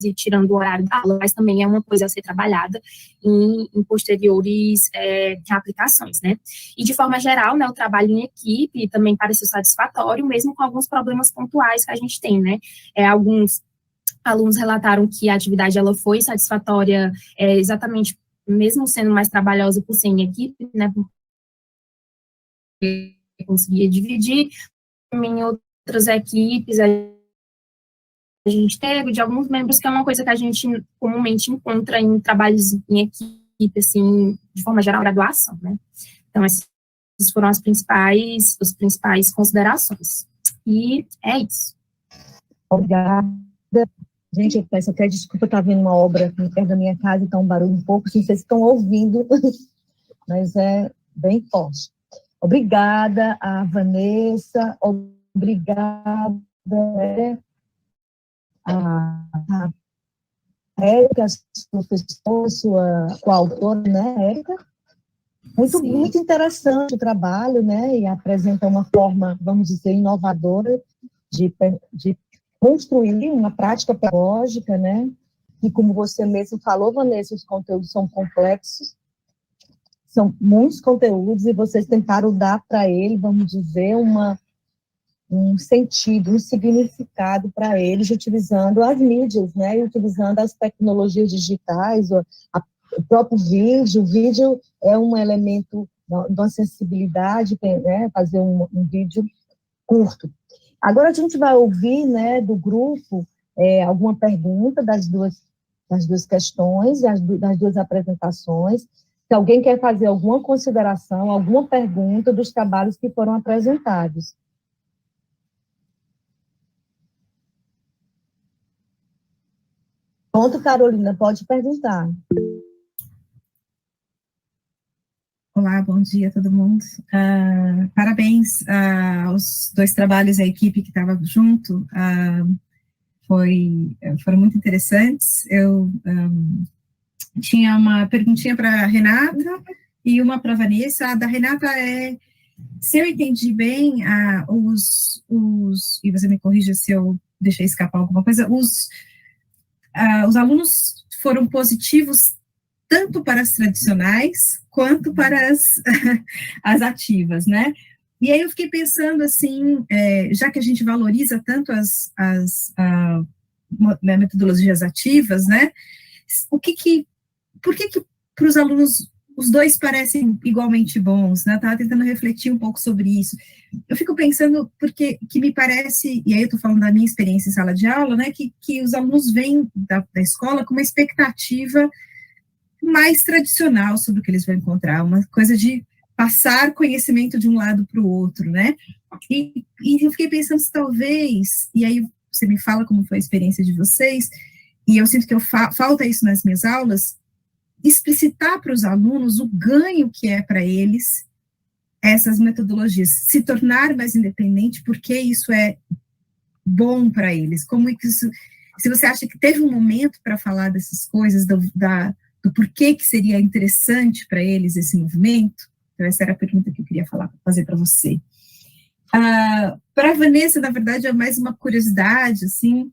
e tirando o horário da aula, mas também é uma coisa a ser trabalhada em posteriores aplicações, né? E, de forma geral, né, o trabalho em equipe também pareceu satisfatório, mesmo com alguns problemas pontuais que a gente tem, né? Alguns alunos relataram que a atividade ela foi satisfatória, exatamente, mesmo sendo mais trabalhosa por ser em equipe, né? Porque conseguia dividir. Em outras equipes, a gente teve de alguns membros, que é uma coisa que a gente comumente encontra em trabalhos em equipe, assim, de forma geral, graduação, né? Então, essas foram as principais considerações. E é isso. Obrigada. Gente, eu peço até desculpa, tá vendo uma obra aqui perto da minha casa, então um barulho um pouco, se vocês estão ouvindo, mas é bem forte. Obrigada a Vanessa, obrigada a Érica, sua coautora, né, Érica? Muito interessante o trabalho, né, e apresenta uma forma, vamos dizer, inovadora de construir uma prática pedagógica, né, e como você mesmo falou, Vanessa, os conteúdos são complexos, são muitos conteúdos, e vocês tentaram dar para ele, vamos dizer, um sentido, um significado para eles, utilizando as mídias, né, e utilizando as tecnologias digitais, o próprio vídeo. O vídeo é um elemento de uma sensibilidade, né, fazer um vídeo curto. Agora a gente vai ouvir, né, do grupo, alguma pergunta das duas questões, das duas apresentações. Se alguém quer fazer alguma consideração, alguma pergunta dos trabalhos que foram apresentados. Pronto, Carolina, pode perguntar. Olá, bom dia a todo mundo. Parabéns aos dois trabalhos, a equipe que estava junto, foram muito interessantes. Eu tinha uma perguntinha para a Renata e uma para a Vanessa. A da Renata se eu entendi bem, e você me corrija se eu deixei escapar alguma coisa, os alunos foram positivos tanto para as tradicionais quanto para as ativas, né? E aí eu fiquei pensando assim, já que a gente valoriza tanto as metodologias ativas, né? Por que para os alunos os dois parecem igualmente bons, né? Eu estava tentando refletir um pouco sobre isso. Eu fico pensando, porque que me parece, e aí eu estou falando da minha experiência em sala de aula, né, que os alunos vêm da escola com uma expectativa mais tradicional sobre o que eles vão encontrar, uma coisa de passar conhecimento de um lado para o outro, né? E eu fiquei pensando se talvez, e aí você me fala como foi a experiência de vocês, e eu sinto que falta isso nas minhas aulas, explicitar para os alunos o ganho que é para eles essas metodologias, se tornar mais independente, porque isso é bom para eles, como isso, se você acha que teve um momento para falar dessas coisas, do porquê que seria interessante para eles esse movimento. Então essa era a pergunta que eu queria fazer para você. Para a Vanessa, na verdade, é mais uma curiosidade, assim,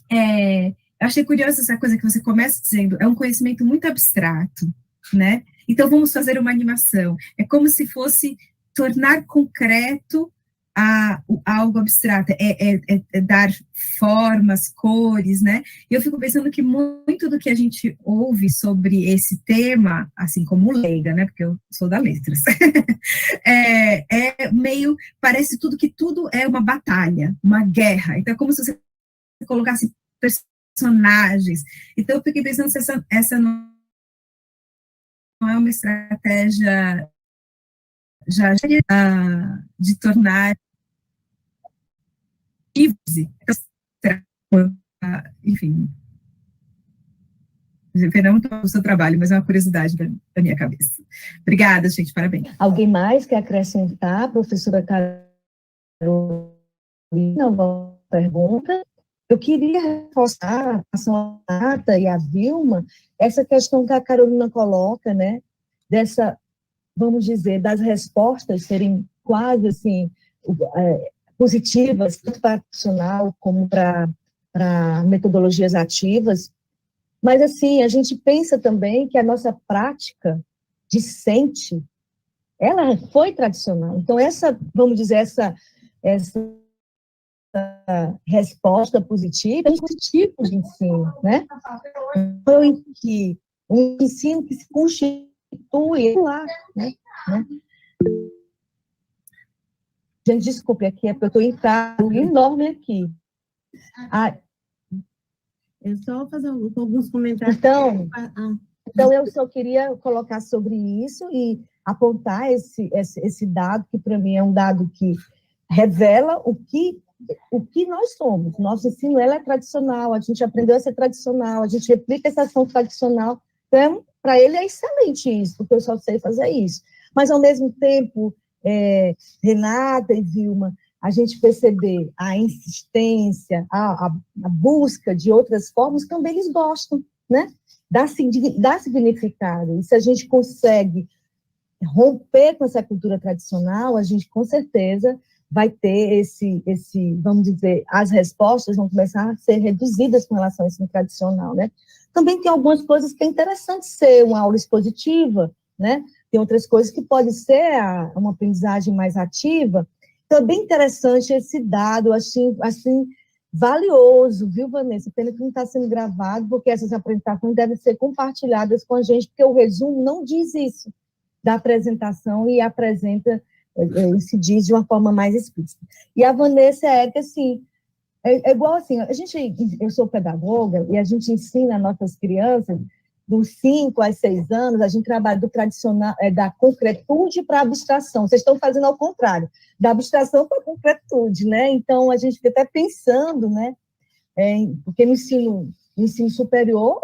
eu achei curiosa essa coisa que você começa dizendo, é um conhecimento muito abstrato, né? Então, vamos fazer uma animação. É como se fosse tornar concreto algo abstrato, dar formas, cores, né? E eu fico pensando que muito do que a gente ouve sobre esse tema, assim como leiga, né? Porque eu sou da letras, parece que tudo é uma batalha, uma guerra. Então, é como se você colocasse personagens. Então, eu fiquei pensando se essa não é uma estratégia já de tornar enfim, perdão o seu trabalho, mas é uma curiosidade da minha cabeça. Obrigada, gente, parabéns. Alguém mais quer acrescentar, professora Carolina, uma pergunta? Eu queria reforçar a relação à Nata e à Vilma, essa questão que a Carolina coloca, né, dessa, vamos dizer, das respostas serem quase, assim, positivas, tanto para o profissional como para para metodologias ativas, mas, assim, a gente pensa também que a nossa prática discente, ela foi tradicional. Então, vamos dizer, essa resposta positiva, é um tipo de ensino, né? Então, em que um ensino que se constitui lá, né? Gente, desculpe, aqui é porque eu estou em carro enorme aqui. Eu só vou fazer alguns comentários. Então, eu só queria colocar sobre isso e apontar esse dado, que para mim é um dado que revela o que nós somos. Nosso ensino é tradicional, a gente aprendeu a ser tradicional, a gente replica essa ação tradicional. Então, para ele é excelente isso, porque eu só sei fazer isso. Mas, ao mesmo tempo, Renata e Vilma, a gente perceber a insistência, a busca de outras formas, também eles gostam, né? Dá significado. E se a gente consegue romper com essa cultura tradicional, a gente, com certeza, vai ter vamos dizer, as respostas vão começar a ser reduzidas com relação a ensino tradicional, né? Também tem algumas coisas que é interessante ser uma aula expositiva, né? Tem outras coisas que pode ser uma aprendizagem mais ativa. Então, é bem interessante esse dado, assim, valioso, viu, Vanessa? Pena que não está sendo gravado, porque essas apresentações devem ser compartilhadas com a gente, porque o resumo não diz isso da apresentação e se diz de uma forma mais explícita. E a Vanessa e a Érica, assim, é igual assim, eu sou pedagoga e a gente ensina nossas crianças dos 5 a 6 anos, a gente trabalha do tradicional, da concretude para a abstração. Vocês estão fazendo ao contrário, da abstração para a concretude, né? Então, a gente fica até pensando, né? Porque no ensino superior,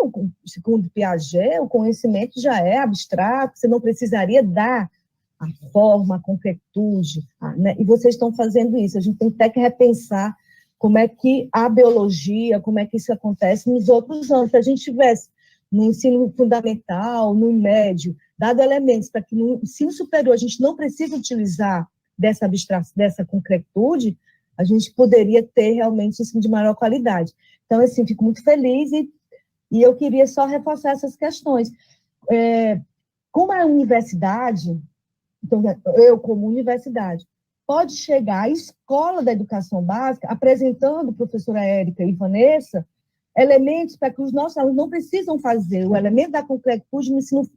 segundo Piaget, o conhecimento já é abstrato, você não precisaria dar a forma, a concretude, né? E vocês estão fazendo isso. A gente tem até que repensar como é que a biologia, como é que isso acontece nos outros anos. Se a gente tivesse no ensino fundamental, no médio, dado elementos para que no ensino superior a gente não precise utilizar dessa abstração, dessa concretude, a gente poderia ter realmente ensino de maior qualidade. Então, assim, fico muito feliz e eu queria só reforçar essas questões. Como a universidade, então, eu como universidade, pode chegar à escola da educação básica apresentando, professora Érica e Vanessa, elementos para que os nossos alunos não precisam fazer o elemento da concretude no ensino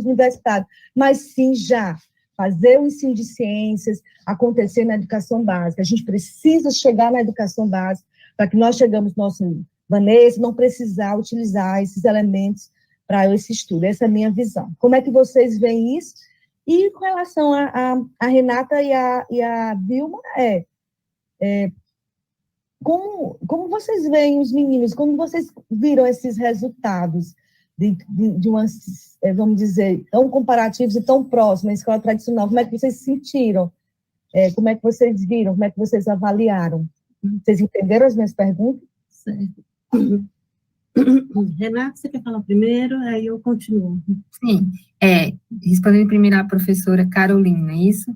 universitário, mas sim já fazer o ensino de ciências acontecer na educação básica. A gente precisa chegar na educação básica para que nós chegamos no nosso Vanessa, não precisar utilizar esses elementos para esse estudo. Essa é a minha visão. Como é que vocês veem isso? E com relação a Renata e a Vilma, como vocês veem os meninos, como vocês viram esses resultados de umas, vamos dizer, tão comparativos e tão próximos à escola tradicional? Como é que vocês se sentiram? Como é que vocês viram? Como é que vocês avaliaram? Vocês entenderam as minhas perguntas? Certo. Renata, você quer falar primeiro? Aí eu continuo. Sim, respondendo primeiro à professora Carolina, isso?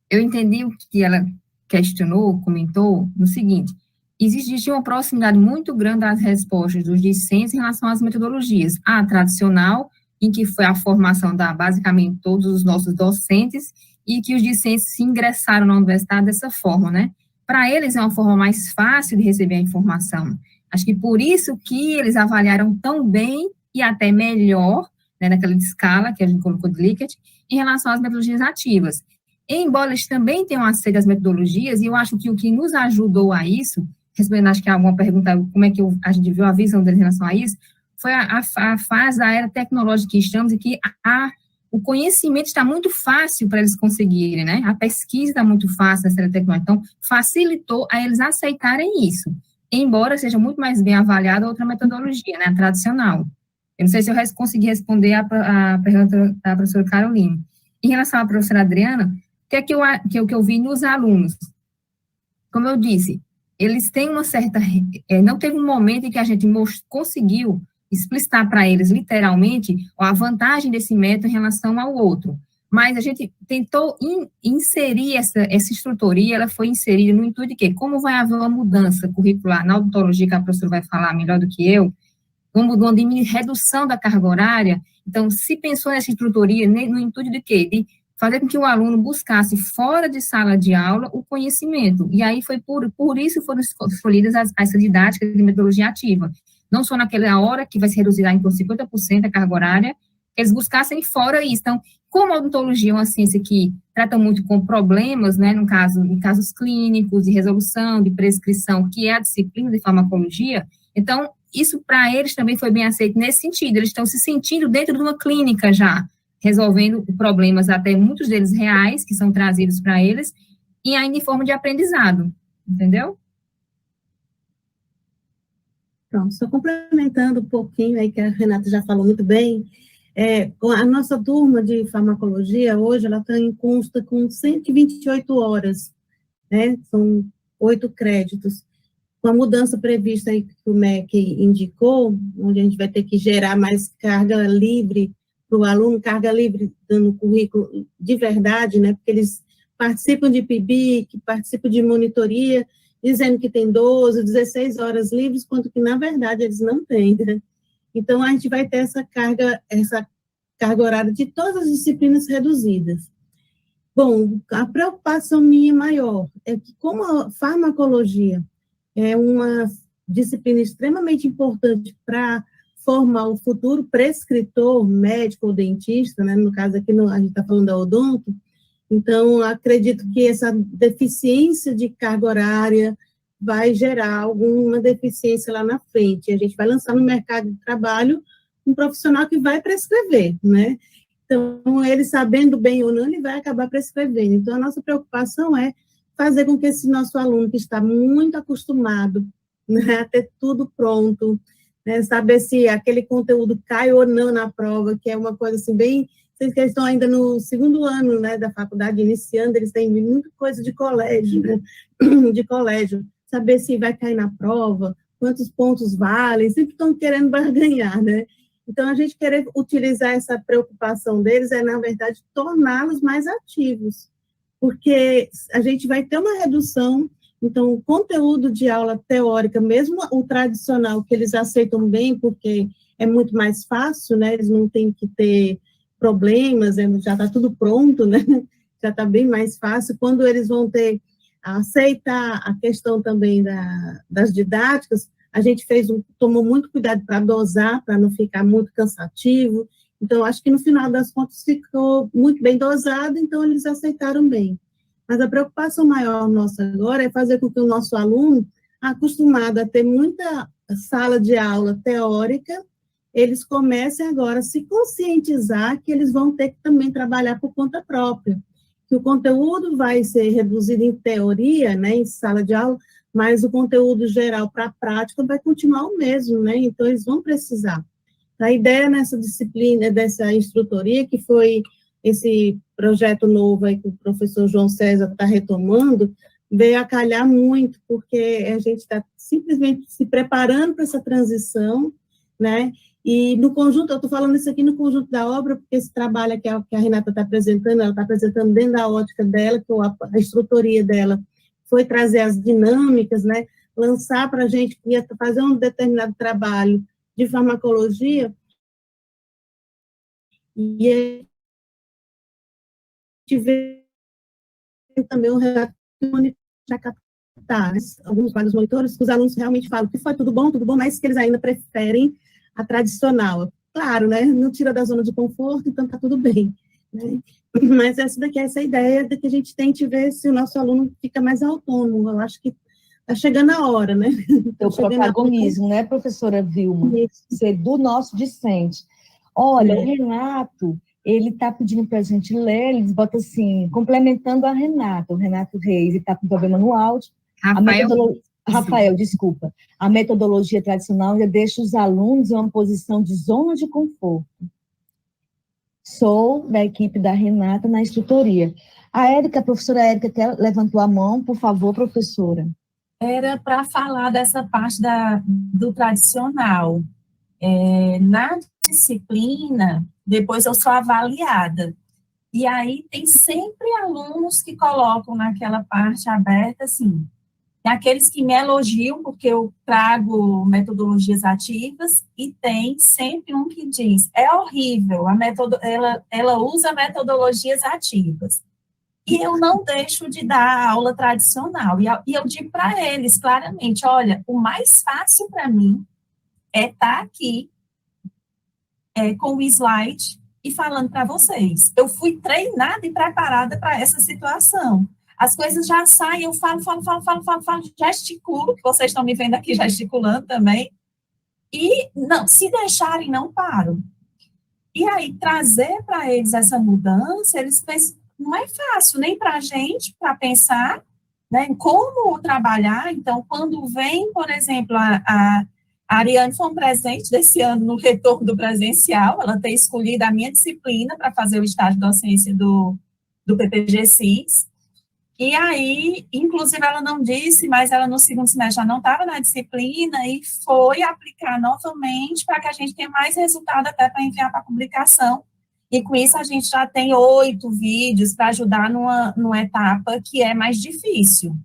Eu entendi o que ela questionou, comentou, no seguinte: existe uma proximidade muito grande das respostas dos discentes em relação às metodologias. A tradicional, em que foi a formação da, basicamente, todos os nossos docentes, e que os discentes se ingressaram na universidade dessa forma, né? Para eles é uma forma mais fácil de receber a informação. Acho que por isso que eles avaliaram tão bem e até melhor, né, naquela escala que a gente colocou de Likert, em relação às metodologias ativas. Embora eles também tenham aceito as metodologias, e eu acho que o que nos ajudou a isso, respondendo, acho que alguma pergunta, como é que a gente viu a visão deles em relação a isso, foi a fase da era tecnológica que estamos e que o conhecimento está muito fácil para eles conseguirem, né? A pesquisa está muito fácil nessa era tecnológica, então facilitou a eles aceitarem isso, embora seja muito mais bem avaliada a outra metodologia, né, a tradicional. Eu não sei se eu consegui responder a pergunta da professora Carolina. Em relação à professora Adriana, o que é que eu vi nos alunos? Como eu disse, eles têm uma certa... não teve um momento em que a gente conseguiu explicitar para eles, literalmente, a vantagem desse método em relação ao outro. mas a gente tentou inserir essa instrutoria, ela foi inserida no intuito de que, como vai haver uma mudança curricular na odontologia, que a professora vai falar melhor do que eu, uma redução da carga horária, então se pensou nessa instrutoria no intuito de quê? De fazer com que o aluno buscasse fora de sala de aula o conhecimento, e aí foi por isso foram escolhidas as didáticas de metodologia ativa, não só naquela hora que vai se reduzir em 50% a carga horária, eles buscassem fora isso. Então, como a odontologia é uma ciência que trata muito com problemas, né, em casos clínicos, de resolução, de prescrição, que é a disciplina de farmacologia, então, isso para eles também foi bem aceito nesse sentido, eles estão se sentindo dentro de uma clínica já, resolvendo problemas até muitos deles reais, que são trazidos para eles, e ainda em forma de aprendizado, entendeu? Pronto, só complementando um pouquinho aí, que a Renata já falou muito bem, a nossa turma de farmacologia, hoje, ela consta com 128 horas, né, são 8 créditos. Com a mudança prevista aí que o MEC indicou, onde a gente vai ter que gerar mais carga livre para o aluno, carga livre dando currículo de verdade, né, porque eles participam de PIBIC, participam de monitoria, dizendo que tem 12, 16 horas livres, quanto que, na verdade, eles não têm, né? Então, a gente vai ter essa carga horária de todas as disciplinas reduzidas. Bom, a preocupação minha maior é que, como a farmacologia é uma disciplina extremamente importante para formar o futuro prescritor, médico ou dentista, né? No caso aqui, a gente está falando da odonto, então, acredito que essa deficiência de carga horária vai gerar alguma deficiência lá na frente. A gente vai lançar no mercado de trabalho um profissional que vai prescrever, né? Então, ele sabendo bem ou não, ele vai acabar prescrevendo. Então, a nossa preocupação é fazer com que esse nosso aluno, que está muito acostumado, né, a ter tudo pronto, né, saber se aquele conteúdo cai ou não na prova, que é uma coisa assim bem... Vocês que estão ainda no segundo ano, né, da faculdade, iniciando, eles têm muita coisa de colégio, né, de colégio, saber se vai cair na prova, quantos pontos valem, sempre estão querendo barganhar, né? Então, a gente querer utilizar essa preocupação deles na verdade, torná-los mais ativos, porque a gente vai ter uma redução, então, o conteúdo de aula teórica, mesmo o tradicional, que eles aceitam bem, porque é muito mais fácil, né, eles não têm que ter problemas, já está tudo pronto, né? Já está bem mais fácil. Quando eles vão ter a aceitar a questão também das didáticas, a gente tomou muito cuidado para dosar, para não ficar muito cansativo. Então, acho que no final das contas ficou muito bem dosado, então eles aceitaram bem. Mas a preocupação maior nossa agora é fazer com que o nosso aluno, acostumado a ter muita sala de aula teórica, eles comecem agora a se conscientizar que eles vão ter que também trabalhar por conta própria, que o conteúdo vai ser reduzido em teoria, né, em sala de aula, mas o conteúdo geral para a prática vai continuar o mesmo, né, então eles vão precisar. A ideia nessa disciplina, dessa instrutoria, que foi esse projeto novo aí que o professor João César está retomando, veio a calhar muito, porque a gente está simplesmente se preparando para essa transição, né, e no conjunto, eu estou falando isso aqui no conjunto da obra, porque esse trabalho que a Renata está apresentando, ela está apresentando dentro da ótica dela, que a instrutoria dela foi trazer as dinâmicas, né, lançar para a gente, ia fazer um determinado trabalho de farmacologia, e a gente vê também um relato para captar, né, alguns vários monitores, que os alunos realmente falam que foi tudo bom, mas que eles ainda preferem a tradicional. Claro, né, não tira da zona de conforto, então está tudo bem, né? Mas essa ideia de que a gente tente ver se o nosso aluno fica mais autônomo. Eu acho que está chegando a hora, né? O protagonismo, né, professora Vilma? Ser do nosso discente. Olha, o Renato, ele está pedindo para a gente ler, ele bota assim, complementando a Renata, o Renato Reis, ele está com problema no áudio. Rafael, desculpa. A metodologia tradicional já deixa os alunos em uma posição de zona de conforto. Sou da equipe da Renata na instrutoria. A professora Érica levantou a mão, por favor, professora. Era para falar dessa parte do tradicional. Na disciplina, depois eu sou avaliada. E aí tem sempre alunos que colocam naquela parte aberta, assim, tem aqueles que me elogiam porque eu trago metodologias ativas, e tem sempre um que diz, é horrível, ela usa metodologias ativas. E eu não deixo de dar aula tradicional. E eu digo para eles claramente, olha, o mais fácil para mim é estar aqui com o slide e falando para vocês. Eu fui treinada e preparada para essa situação. As coisas já saem, eu falo, gesticulo, que vocês estão me vendo aqui gesticulando também, e não, se deixarem, não paro. E aí, trazer para eles essa mudança, eles pensam, não é fácil, nem para a gente, para pensar, né, em como trabalhar. Então, quando vem, por exemplo, a Ariane foi um presente desse ano no retorno do presencial, ela tem escolhido a minha disciplina para fazer o estágio de docência do PPG-CIS, e aí, inclusive, ela não disse, mas ela no segundo semestre já não estava na disciplina e foi aplicar novamente para que a gente tenha mais resultado até para enviar para publicação. E com isso a gente já tem 8 vídeos para ajudar numa etapa que é mais difícil.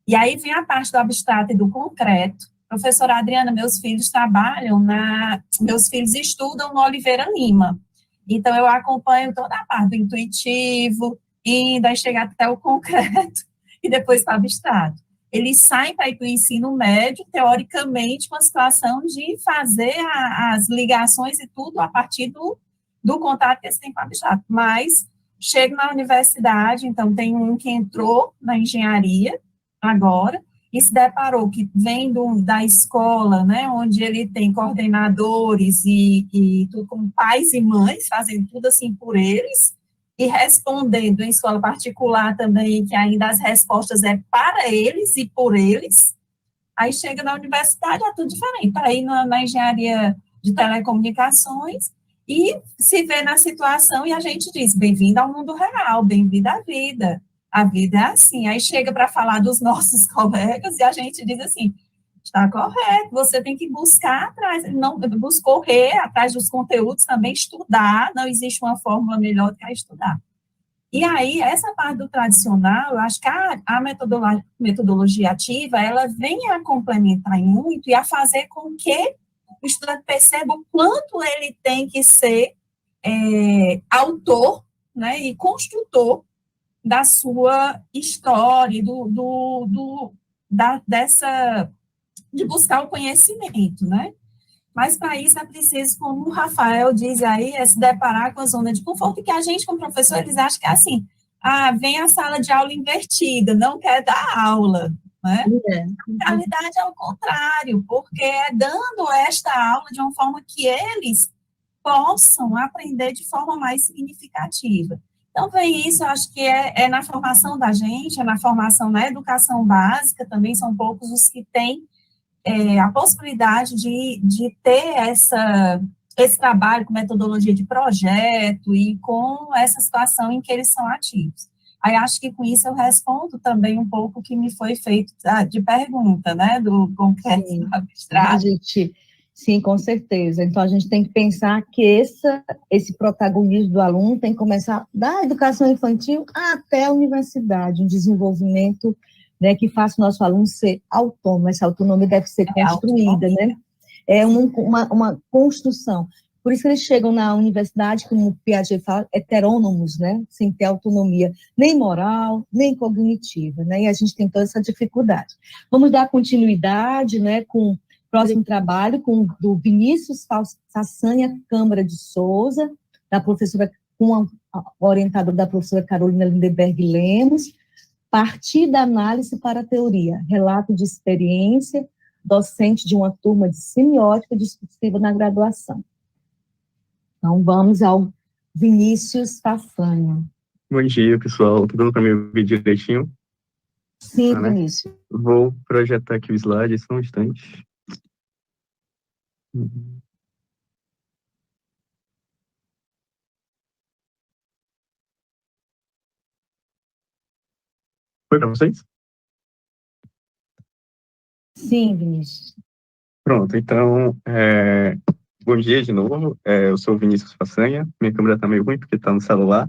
E aí vem a parte do abstrato e do concreto. Professora Adriana, meus filhos estudam no Oliveira Lima. Então, eu acompanho toda a parte do intuitivo, e daí chegar até o concreto e depois para o abstrato. Eles saem para ir para o ensino médio, teoricamente, com a situação de fazer as ligações e tudo a partir do contato que eles têm com o abstrato. Mas chego na universidade, então tem um que entrou na engenharia agora e se deparou que vem da escola, né, onde ele tem coordenadores e tudo como pais e mães, fazendo tudo assim por eles, e respondendo em escola particular também, que ainda as respostas é para eles e por eles, aí chega na universidade, é tudo diferente, para ir na engenharia de telecomunicações, e se vê na situação, e a gente diz, bem-vindo ao mundo real, bem-vindo à vida, a vida é assim, aí chega para falar dos nossos colegas, e a gente diz assim, está correto, você tem que buscar atrás, não correr atrás dos conteúdos, também estudar, não existe uma fórmula melhor do que a estudar. E aí, essa parte do tradicional, eu acho que a metodologia ativa, ela vem a complementar muito e a fazer com que o estudante perceba o quanto ele tem que ser autor, né, e construtor da sua história, de buscar o conhecimento, né? Mas para isso é preciso, como o Rafael diz aí, é se deparar com a zona de conforto, que a gente, como professor, eles acham que é assim, vem a sala de aula invertida, não quer dar aula, né? Na realidade é o contrário, porque é dando esta aula de uma forma que eles possam aprender de forma mais significativa. Então, vem isso, eu acho que é na formação da gente, é na formação na educação básica, também são poucos os que têm a possibilidade de ter esse trabalho com metodologia de projeto e com essa situação em que eles são ativos. Aí, acho que com isso eu respondo também um pouco o que me foi feito de pergunta, né, do concreto abstrato. Sim, com certeza. Então, a gente tem que pensar que esse protagonismo do aluno tem que começar da educação infantil até a universidade, um desenvolvimento, né, que faça o nosso aluno ser autônomo. Essa autonomia deve ser construída, né? É uma construção. Por isso que eles chegam na universidade, como o Piaget fala, heterônomos, né? Sem ter autonomia nem moral, nem cognitiva, né? E a gente tem toda essa dificuldade. Vamos dar continuidade, né, com o próximo trabalho, do Vinícius Façanha Câmara de Souza, da professora, com a orientadora da professora Carolina Lindenberg Lemos, partir da análise para a teoria, relato de experiência, docente de uma turma de semiótica discursiva na graduação. Então, vamos ao Vinícius Façanha. Bom dia, pessoal. Tudo dando para me ouvir direitinho? Sim, né? Vinícius. Vou projetar aqui o slide, só um instante. Foi para vocês? Sim, Vinícius. Pronto, então, bom dia de novo. Eu sou o Vinícius Façanha. Minha câmera está meio ruim porque está no celular.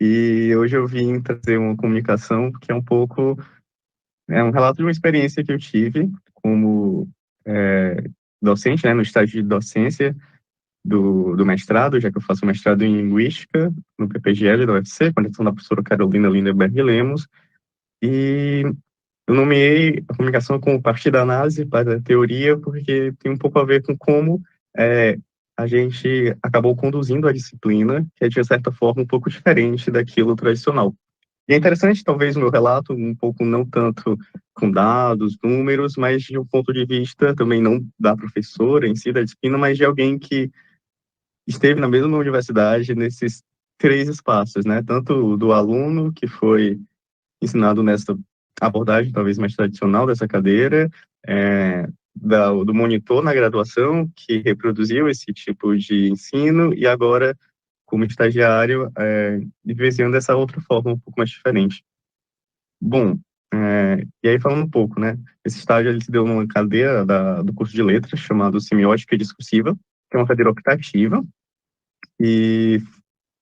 e hoje eu vim trazer uma comunicação que é um pouco, é um relato de uma experiência que eu tive como docente, né, no estágio de docência do mestrado, já que eu faço mestrado em Linguística no PPGL da UFC, com a direção da professora Carolina Lindenberg Lemos, e eu nomeei a comunicação como parte da análise para a teoria, porque tem um pouco a ver com como a gente acabou conduzindo a disciplina, que é, de certa forma, um pouco diferente daquilo tradicional. E é interessante, talvez, o meu relato, um pouco não tanto com dados, números, mas de um ponto de vista também não da professora em si, da disciplina, mas de alguém que esteve na mesma universidade nesses três espaços, né? Tanto do aluno, que foi ensinado nessa abordagem talvez mais tradicional dessa cadeira, do monitor na graduação, que reproduziu esse tipo de ensino, e agora, como estagiário, vivenciando essa outra forma um pouco mais diferente. Bom, e aí falando um pouco, né, esse estágio ele se deu numa cadeira do curso de letras, chamado Semiótica Discursiva, que é uma cadeira optativa, e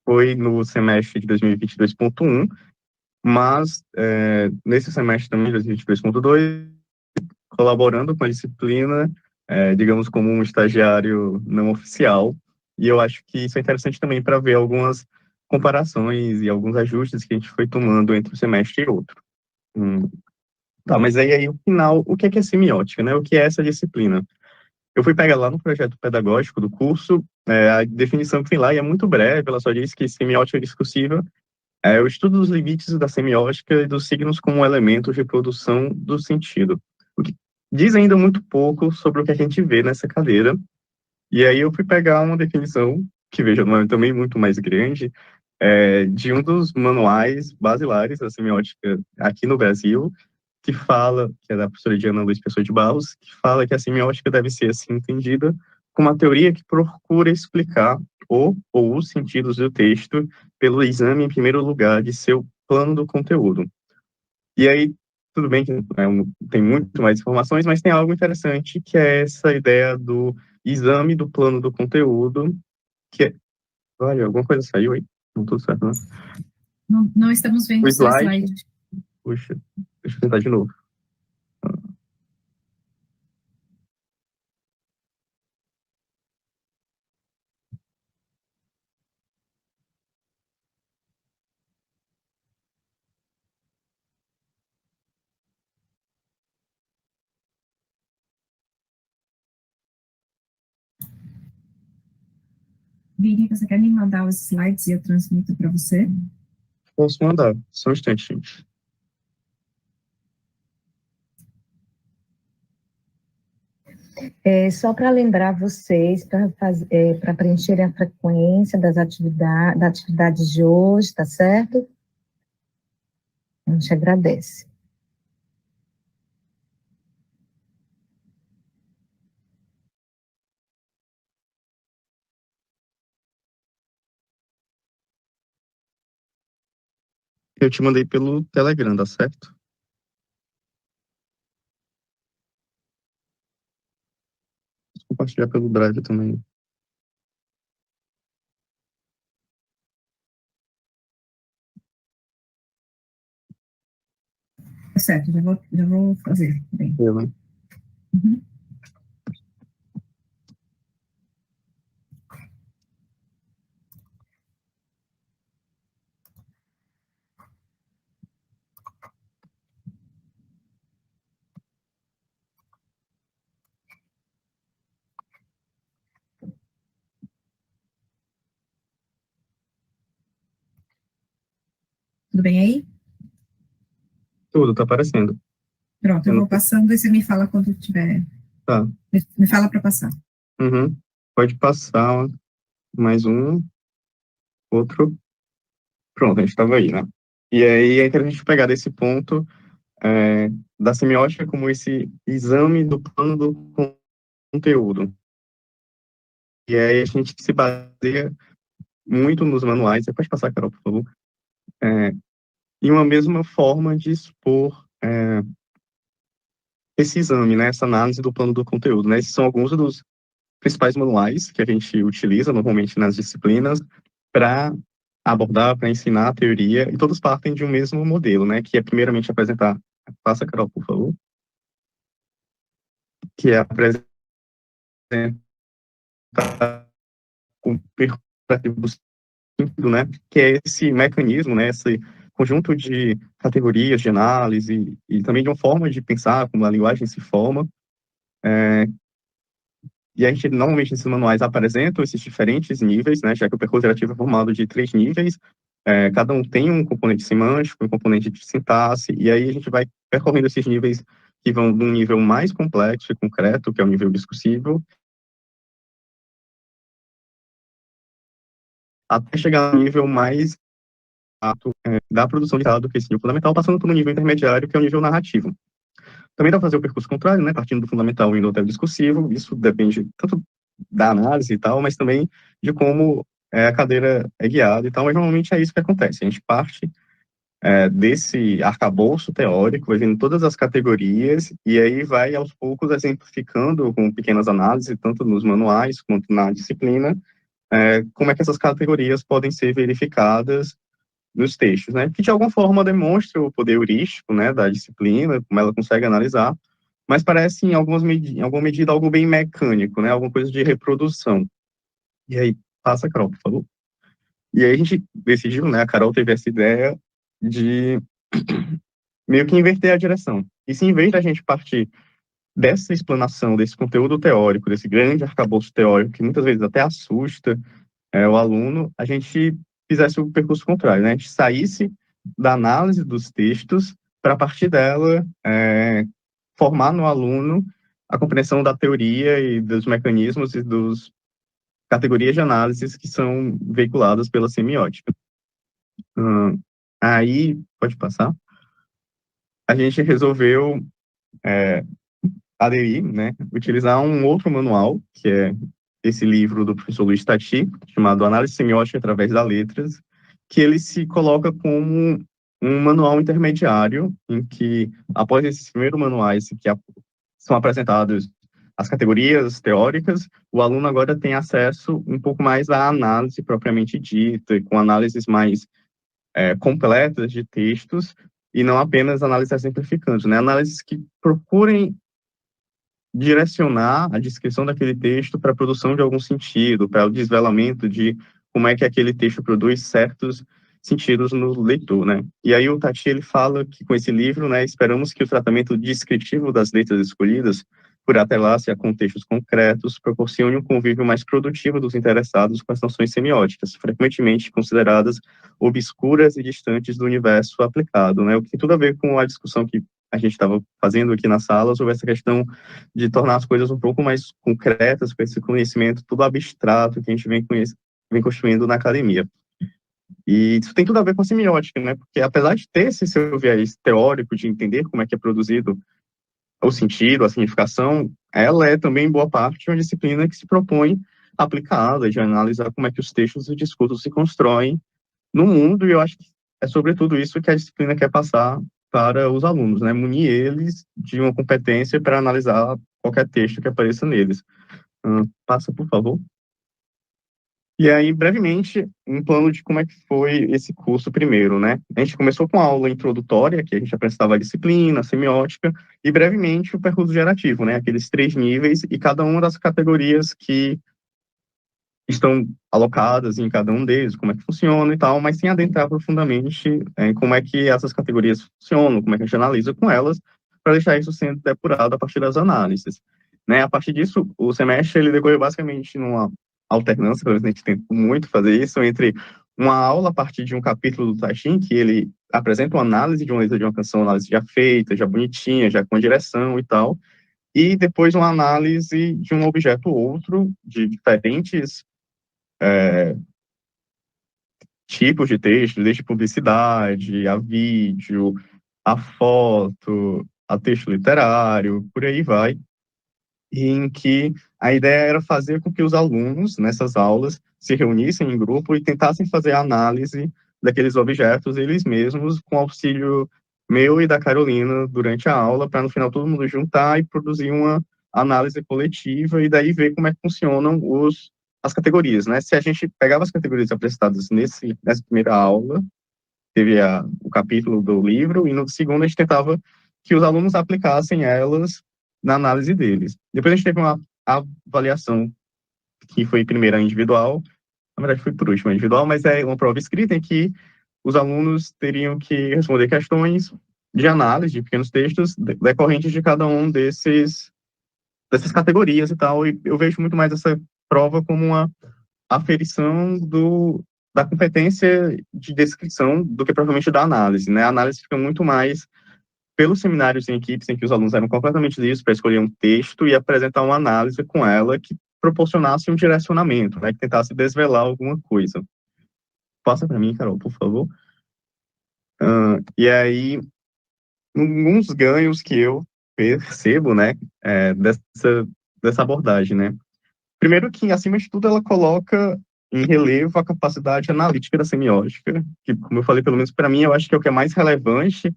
foi no semestre de 2022.1, mas nesse semestre também, 2022.2, colaborando com a disciplina, digamos, como um estagiário não oficial, e eu acho que isso é interessante também para ver algumas comparações e alguns ajustes que a gente foi tomando entre um semestre e outro. Tá, mas aí, o final, o que é semiótica, né? O que é essa disciplina? Eu fui pegar lá no projeto pedagógico do curso, a definição que tem lá, e é muito breve, ela só diz que semiótica discursiva é o estudo dos limites da semiótica e dos signos como elementos de produção do sentido. O que diz ainda muito pouco sobre o que a gente vê nessa cadeira. E aí eu fui pegar uma definição, que veja, não é também muito mais grande, de um dos manuais basilares da semiótica aqui no Brasil, que fala, que é da professora Diana Luiz Pessoa de Barros, que fala que a semiótica deve ser assim entendida como uma teoria que procura explicar ou os sentidos do texto pelo exame, em primeiro lugar, de seu plano do conteúdo. E aí, tudo bem que tem muito mais informações, mas tem algo interessante, que é essa ideia do exame do plano do conteúdo, que é... Olha, alguma coisa saiu aí? Não tudo certo, né? Não estamos vendo o seu slide. Puxa, deixa eu tentar de novo. Vini, você quer me mandar os slides e eu transmito para você? Posso mandar, só um instante, gente. Só para lembrar vocês, para preencherem a frequência das atividades de hoje, tá certo? A gente agradece. Eu te mandei pelo Telegram, tá certo? Vou compartilhar pelo Drive também. Certo, já vou fazer. Bem. Uhum. Tudo bem aí? Tudo, tá aparecendo. Pronto, eu vou passando e você me fala quando tiver. Tá. Me fala para passar. Uhum. Pode passar mais um, outro. Pronto, a gente estava aí, né? E aí é que a gente pegar desse ponto da semiótica como esse exame do plano do conteúdo. E aí a gente se baseia muito nos manuais, você pode passar, Carol, por favor, em uma mesma forma de expor esse exame, né, essa análise do plano do conteúdo, né? Esses são alguns dos principais manuais que a gente utiliza normalmente nas disciplinas para abordar, para ensinar a teoria, e todos partem de um mesmo modelo, né, que é primeiramente apresentar, passa, Carol, por favor, que é apresentar o percurso do sentido, né, que é esse mecanismo, né, esse conjunto de categorias de análise e também de uma forma de pensar como a linguagem se forma. E a gente, normalmente, nesses manuais apresentam esses diferentes níveis, né, já que o percurso interativo é formado de 3 níveis, cada um tem um componente semântico, um componente de sintaxe, e aí a gente vai percorrendo esses níveis que vão de um nível mais complexo e concreto, que é o nível discursivo, até chegar no nível mais da produção de dado, que é esse nível fundamental, passando por um nível intermediário, que é o nível narrativo. Também dá para fazer o percurso contrário, né, partindo do fundamental e indo até o discursivo, isso depende tanto da análise e tal, mas também de como a cadeira é guiada e tal, mas normalmente é isso que acontece, a gente parte desse arcabouço teórico, vai vendo todas as categorias, e aí vai aos poucos exemplificando com pequenas análises, tanto nos manuais quanto na disciplina, como é que essas categorias podem ser verificadas nos textos, né, que de alguma forma demonstra o poder heurístico, né, da disciplina, como ela consegue analisar, mas parece em alguma medida algo bem mecânico, né, alguma coisa de reprodução. E aí, passa, Carol, por favor. E aí a gente decidiu, né, a Carol teve essa ideia de meio que inverter a direção. E se em vez da gente partir dessa explanação, desse conteúdo teórico, desse grande arcabouço teórico, que muitas vezes até assusta o aluno, a gente fizesse o percurso contrário, né? A gente saísse da análise dos textos para, a partir dela, formar no aluno a compreensão da teoria e dos mecanismos e das categorias de análises que são veiculadas pela semiótica. Aí, pode passar. A gente resolveu aderir, né, utilizar um outro manual, que é esse livro do professor Luiz Tati, chamado Análise Semiótica através das Letras, que ele se coloca como um manual intermediário, em que, após esses primeiros manuais que são apresentados as categorias teóricas, o aluno agora tem acesso um pouco mais à análise propriamente dita, com análises mais completas de textos, e não apenas análises exemplificantes, né? Análises que procurem direcionar a descrição daquele texto para a produção de algum sentido, para o desvelamento de como é que aquele texto produz certos sentidos no leitor, né? E aí o Tati, ele fala que com esse livro, né, esperamos que o tratamento descritivo das letras escolhidas, por atrelar-se a contextos concretos, proporcione um convívio mais produtivo dos interessados com as noções semióticas, frequentemente consideradas obscuras e distantes do universo aplicado, né? O que tem tudo a ver com a discussão que a gente estava fazendo aqui na sala sobre essa questão de tornar as coisas um pouco mais concretas, com esse conhecimento tudo abstrato que a gente vem construindo na academia. E isso tem tudo a ver com a semiótica, né? Porque apesar de ter esse seu viés teórico de entender como é que é produzido o sentido, a significação, ela é também, em boa parte, uma disciplina que se propõe aplicada, de analisar como é que os textos e discursos se constroem no mundo, e eu acho que é sobretudo isso que a disciplina quer passar para os alunos, né? Munir eles de uma competência para analisar qualquer texto que apareça neles. Passa, por favor. E aí, brevemente, um plano de como é que foi esse curso primeiro, né? A gente começou com a aula introdutória, que a gente apresentava a disciplina, a semiótica, e brevemente o percurso gerativo, né? Aqueles 3 níveis e cada uma das categorias que estão alocadas em cada um deles, como é que funciona e tal, mas sem adentrar profundamente em como é que essas categorias funcionam, como é que a gente analisa com elas, para deixar isso sendo depurado a partir das análises. Né? A partir disso, o semestre ele decorreu basicamente numa alternância, pelo menos a gente tenta muito fazer isso, entre uma aula a partir de um capítulo do Taixin, que ele apresenta uma análise de uma letra de uma canção, uma análise já feita, já bonitinha, já com direção e tal, e depois uma análise de um objeto ou outro, de diferentes tipos de texto, desde publicidade, a vídeo, a foto, a texto literário, por aí vai, em que a ideia era fazer com que os alunos, nessas aulas, se reunissem em grupo e tentassem fazer a análise daqueles objetos eles mesmos, com auxílio meu e da Carolina durante a aula, para no final todo mundo juntar e produzir uma análise coletiva e daí ver como é que funcionam os as categorias, né? Se a gente pegava as categorias apresentadas nessa primeira aula, teve o capítulo do livro, e no segundo a gente tentava que os alunos aplicassem elas na análise deles. Depois a gente teve uma avaliação, que foi primeiro individual, na verdade foi por último individual, mas é uma prova escrita em que os alunos teriam que responder questões de análise de pequenos textos decorrentes de cada um dessas categorias e tal, e eu vejo muito mais essa prova como uma aferição da competência de descrição do que propriamente da análise, né? A análise fica muito mais pelos seminários em equipes em que os alunos eram completamente livres para escolher um texto e apresentar uma análise com ela que proporcionasse um direcionamento, né? Que tentasse desvelar alguma coisa. Passa para mim, Carol, por favor. E aí, alguns ganhos que eu percebo, né, dessa abordagem, né? Primeiro que, acima de tudo, ela coloca em relevo a capacidade analítica da semiótica, que, como eu falei, pelo menos para mim, eu acho que é o que é mais relevante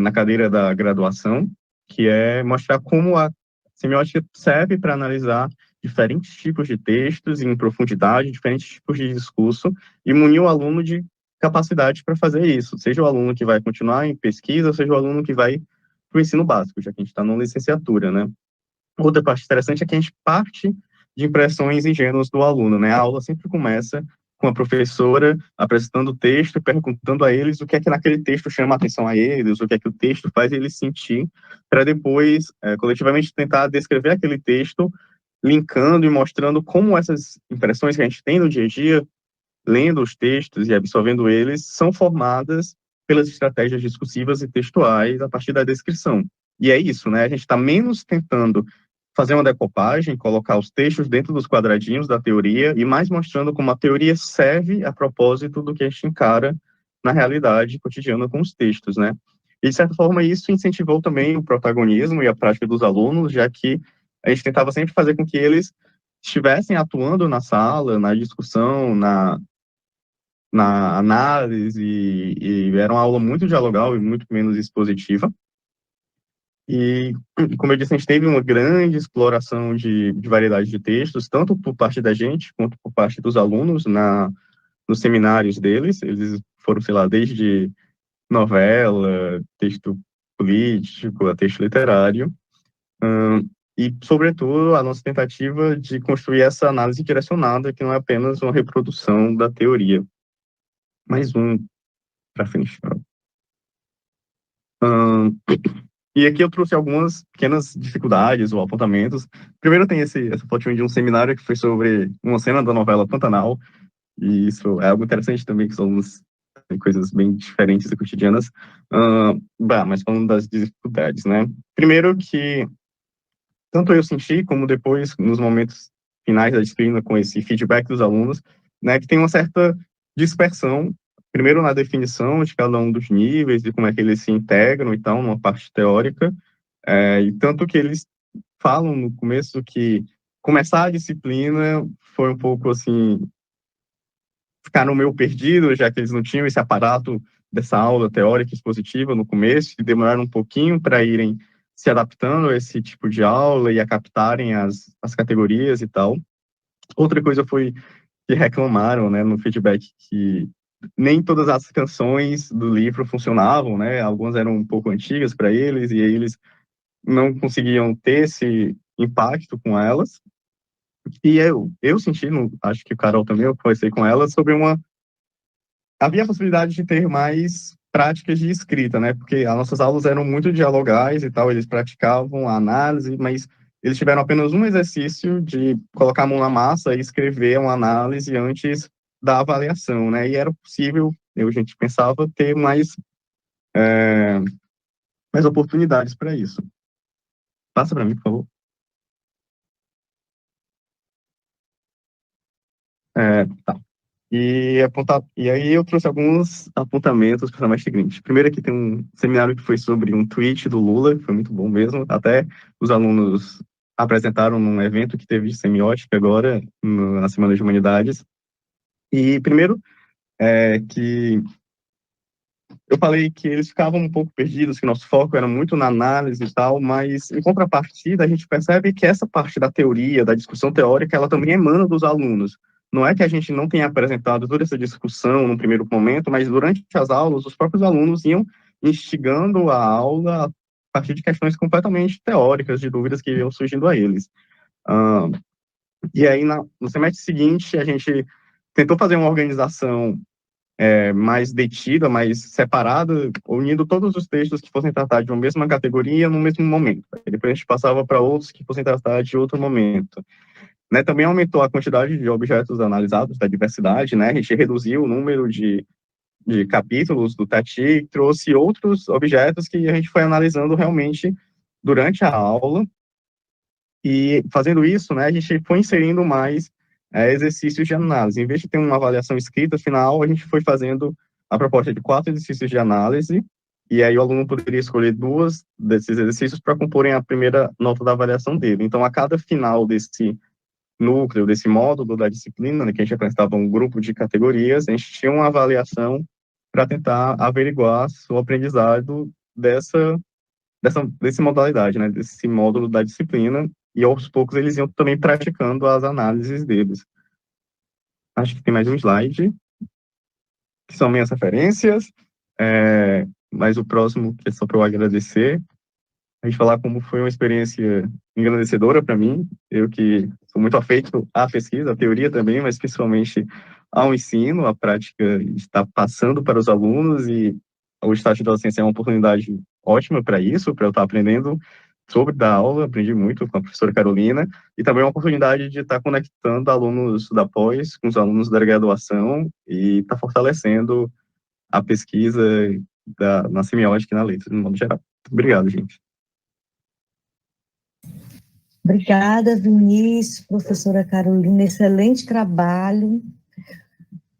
na cadeira da graduação, que é mostrar como a semiótica serve para analisar diferentes tipos de textos em profundidade, diferentes tipos de discurso, e munir o aluno de capacidade para fazer isso, seja o aluno que vai continuar em pesquisa, seja o aluno que vai para o ensino básico, já que a gente está na licenciatura, né? Outra parte interessante é que a gente parte de impressões ingênuas do aluno, né? A aula sempre começa com a professora apresentando o texto e perguntando a eles o que é que naquele texto chama a atenção a eles, o que é que o texto faz eles sentir, para depois, coletivamente, tentar descrever aquele texto, linkando e mostrando como essas impressões que a gente tem no dia a dia, lendo os textos e absorvendo eles, são formadas pelas estratégias discursivas e textuais a partir da descrição. E é isso, né? A gente está menos tentando fazer uma decopagem, colocar os textos dentro dos quadradinhos da teoria e mais mostrando como a teoria serve a propósito do que a gente encara na realidade cotidiana com os textos, né? E, de certa forma, isso incentivou também o protagonismo e a prática dos alunos, já que a gente tentava sempre fazer com que eles estivessem atuando na sala, na discussão, na análise, e era uma aula muito dialogal e muito menos expositiva. E, como eu disse, a gente teve uma grande exploração de variedade de textos, tanto por parte da gente, quanto por parte dos alunos nos seminários deles. Eles foram, sei lá, desde novela, texto político, a texto literário. E, sobretudo, a nossa tentativa de construir essa análise direcionada, que não é apenas uma reprodução da teoria. Mais um para frente. E aqui eu trouxe algumas pequenas dificuldades ou apontamentos. Primeiro tem essa fotinho de um seminário que foi sobre uma cena da novela Pantanal, e isso é algo interessante também, que somos coisas bem diferentes e cotidianas. Mas falando das dificuldades, né? Primeiro que tanto eu senti, como depois, nos momentos finais da disciplina, com esse feedback dos alunos, né, que tem uma certa dispersão, primeiro na definição de cada um dos níveis, de como é que eles se integram e tal, numa parte teórica, e tanto que eles falam no começo que começar a disciplina foi um pouco assim, ficaram meio perdidos, já que eles não tinham esse aparato dessa aula teórica expositiva no começo, e demoraram um pouquinho para irem se adaptando a esse tipo de aula e a captarem as categorias e tal. Outra coisa foi que reclamaram, né, no feedback, que nem todas as canções do livro funcionavam, né? Algumas eram um pouco antigas para eles e eles não conseguiam ter esse impacto com elas. E eu senti, acho que o Carol também, eu conversei com ela sobre havia a possibilidade de ter mais práticas de escrita, né? Porque as nossas aulas eram muito dialogais e tal, eles praticavam a análise, mas eles tiveram apenas um exercício de colocar a mão na massa e escrever uma análise antes da avaliação, né? E era possível, a gente pensava, ter mais oportunidades para isso. Passa para mim, por favor. Tá. E aí eu trouxe alguns apontamentos para o semestre seguinte. Primeiro aqui tem um seminário que foi sobre um tweet do Lula, que foi muito bom mesmo. Até os alunos apresentaram num evento que teve de semiótica agora, na Semana de Humanidades. E primeiro, que eu falei que eles ficavam um pouco perdidos, que nosso foco era muito na análise e tal, mas, em contrapartida, a gente percebe que essa parte da teoria, da discussão teórica, ela também emana dos alunos. Não é que a gente não tenha apresentado toda essa discussão no primeiro momento, mas durante as aulas, os próprios alunos iam instigando a aula a partir de questões completamente teóricas, de dúvidas que iam surgindo a eles. E aí, no semestre seguinte, a gente tentou fazer uma organização mais detida, mais separada, unindo todos os textos que fossem tratar de uma mesma categoria no mesmo momento. E depois a gente passava para outros que fossem tratar de outro momento. Né, também aumentou a quantidade de objetos analisados da diversidade, né, a gente reduziu o número de capítulos do TETI, trouxe outros objetos que a gente foi analisando realmente durante a aula, e fazendo isso, né, a gente foi inserindo mais exercícios de análise. Em vez de ter uma avaliação escrita final, a gente foi fazendo a proposta de 4 exercícios de análise, e aí o aluno poderia escolher 2 desses exercícios para comporem a primeira nota da avaliação dele. Então, a cada final desse núcleo, desse módulo da disciplina, né, que a gente apresentava um grupo de categorias, a gente tinha uma avaliação para tentar averiguar o aprendizado dessa modalidade, né, desse módulo da disciplina, e aos poucos eles iam também praticando as análises deles. Acho que tem mais um slide, que são minhas referências, mas o próximo, que é só para eu agradecer, a gente falar como foi uma experiência engrandecedora para mim, eu que sou muito afeito à pesquisa, à teoria também, mas principalmente ao ensino, a prática está passando para os alunos, e o estágio de docência é uma oportunidade ótima para isso, para eu estar aprendendo sobre dar aula, aprendi muito com a professora Carolina, e também uma oportunidade de estar conectando alunos da pós com os alunos da graduação e estar fortalecendo a pesquisa na semiótica e na letra, de modo geral. Obrigado, gente. Obrigada, Vinícius, professora Carolina, excelente trabalho.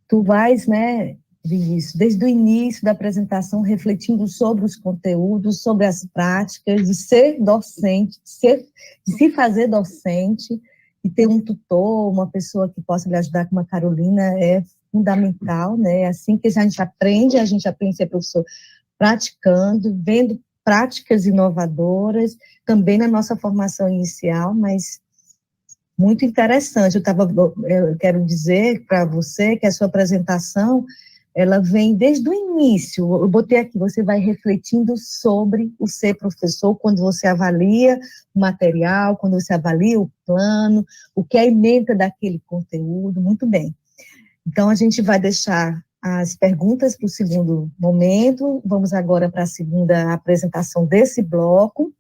Tu vais, né, Vinícius, desde o início da apresentação, refletindo sobre os conteúdos, sobre as práticas, de ser docente, de se fazer docente, e ter um tutor, uma pessoa que possa lhe ajudar, como a Carolina, é fundamental, né? É assim que a gente aprende a ser professor praticando, vendo práticas inovadoras, também na nossa formação inicial, mas muito interessante. Eu quero dizer para você que a sua apresentação, ela vem desde o início. Eu botei aqui, você vai refletindo sobre o ser professor, quando você avalia o material, quando você avalia o plano, o que é a ementa daquele conteúdo, muito bem. Então, a gente vai deixar as perguntas para o segundo momento. Vamos agora para a segunda apresentação desse bloco,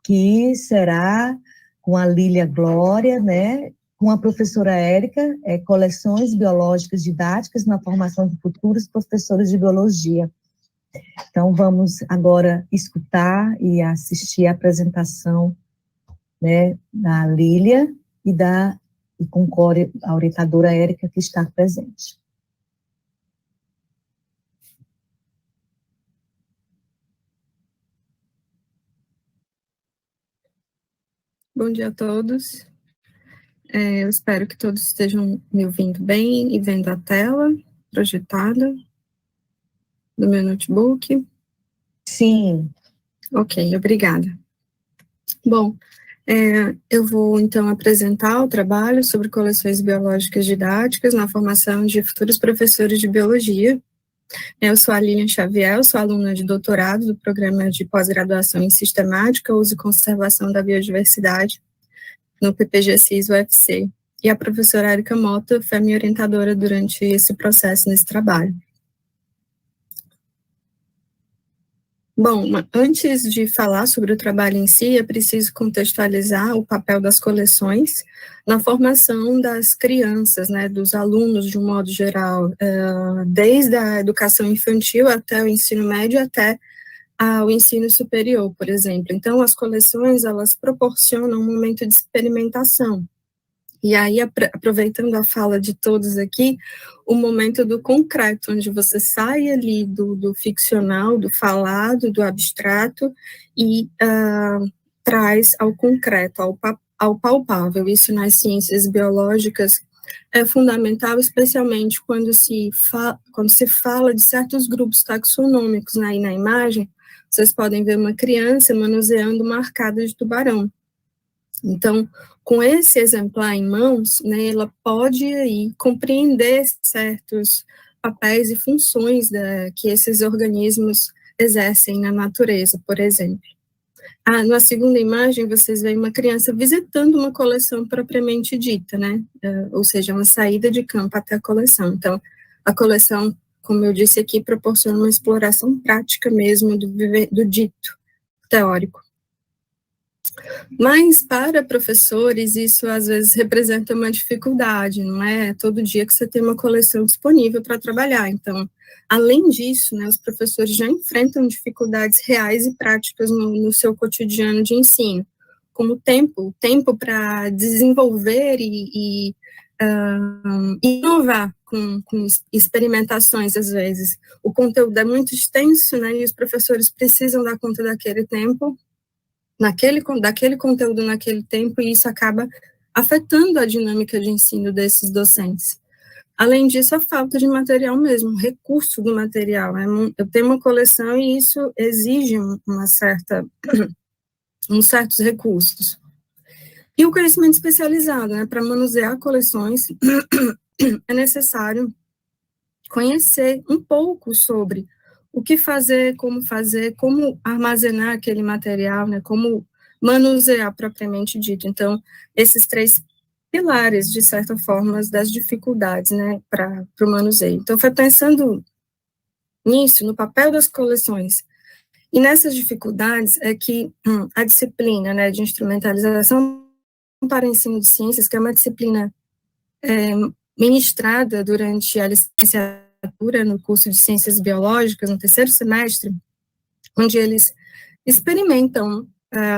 que será com a Lília Glória, né, com a professora Érica, coleções biológicas didáticas na formação de futuros professores de biologia. Então, vamos agora escutar e assistir a apresentação, né, da Lília e com a orientadora Érica, que está presente. Bom dia a todos. Eu espero que todos estejam me ouvindo bem e vendo a tela projetada do meu notebook. Sim. Ok, obrigada. Bom, eu vou então apresentar o trabalho sobre coleções biológicas didáticas na formação de futuros professores de biologia. Eu sou a Lilian Xavier, sou aluna de doutorado do programa de pós-graduação em Sistemática, Uso e Conservação da Biodiversidade, no PPG-CIS UFC, e a professora Érica Mota foi minha orientadora durante esse processo, nesse trabalho. Bom, antes de falar sobre o trabalho em si, é preciso contextualizar o papel das coleções na formação das crianças, né, dos alunos de um modo geral, desde a educação infantil até o ensino médio, até o ensino superior, por exemplo. Então, as coleções, elas proporcionam um momento de experimentação. E aí, aproveitando a fala de todos aqui, o momento do concreto, onde você sai ali do ficcional, do falado, do abstrato, e traz ao concreto, ao palpável. Isso nas ciências biológicas é fundamental, especialmente quando se fala de certos grupos taxonômicos, né? Aí na imagem, vocês podem ver uma criança manuseando uma arcada de tubarão. Então, com esse exemplar em mãos, né, ela pode aí compreender certos papéis e funções que esses organismos exercem na natureza, por exemplo. Na segunda imagem, vocês veem uma criança visitando uma coleção propriamente dita, né? Ou seja, uma saída de campo até a coleção. Então, a coleção, como eu disse aqui, proporciona uma exploração prática mesmo do dito teórico. Mas, para professores, isso às vezes representa uma dificuldade, não é todo dia que você tem uma coleção disponível para trabalhar. Então, além disso, né, os professores já enfrentam dificuldades reais e práticas no seu cotidiano de ensino, como o tempo para desenvolver e inovar com experimentações, às vezes. O conteúdo é muito extenso, né, e os professores precisam dar conta daquele tempo, daquele conteúdo naquele tempo, e isso acaba afetando a dinâmica de ensino desses docentes. Além disso, a falta de material mesmo, recurso do material. Né? Eu tenho uma coleção e isso exige uns certos recursos. E o conhecimento especializado, né? Para manusear coleções, é necessário conhecer um pouco sobre o que fazer, como armazenar aquele material, né? Como manusear propriamente dito. Então, esses 3 pilares, de certa forma, das dificuldades, né, para o manuseio. Então, foi pensando nisso, no papel das coleções, e nessas dificuldades é que a disciplina, né, de instrumentalização para o ensino de ciências, que é uma disciplina ministrada durante a licenciatura no curso de ciências biológicas, no 3º semestre, onde eles experimentam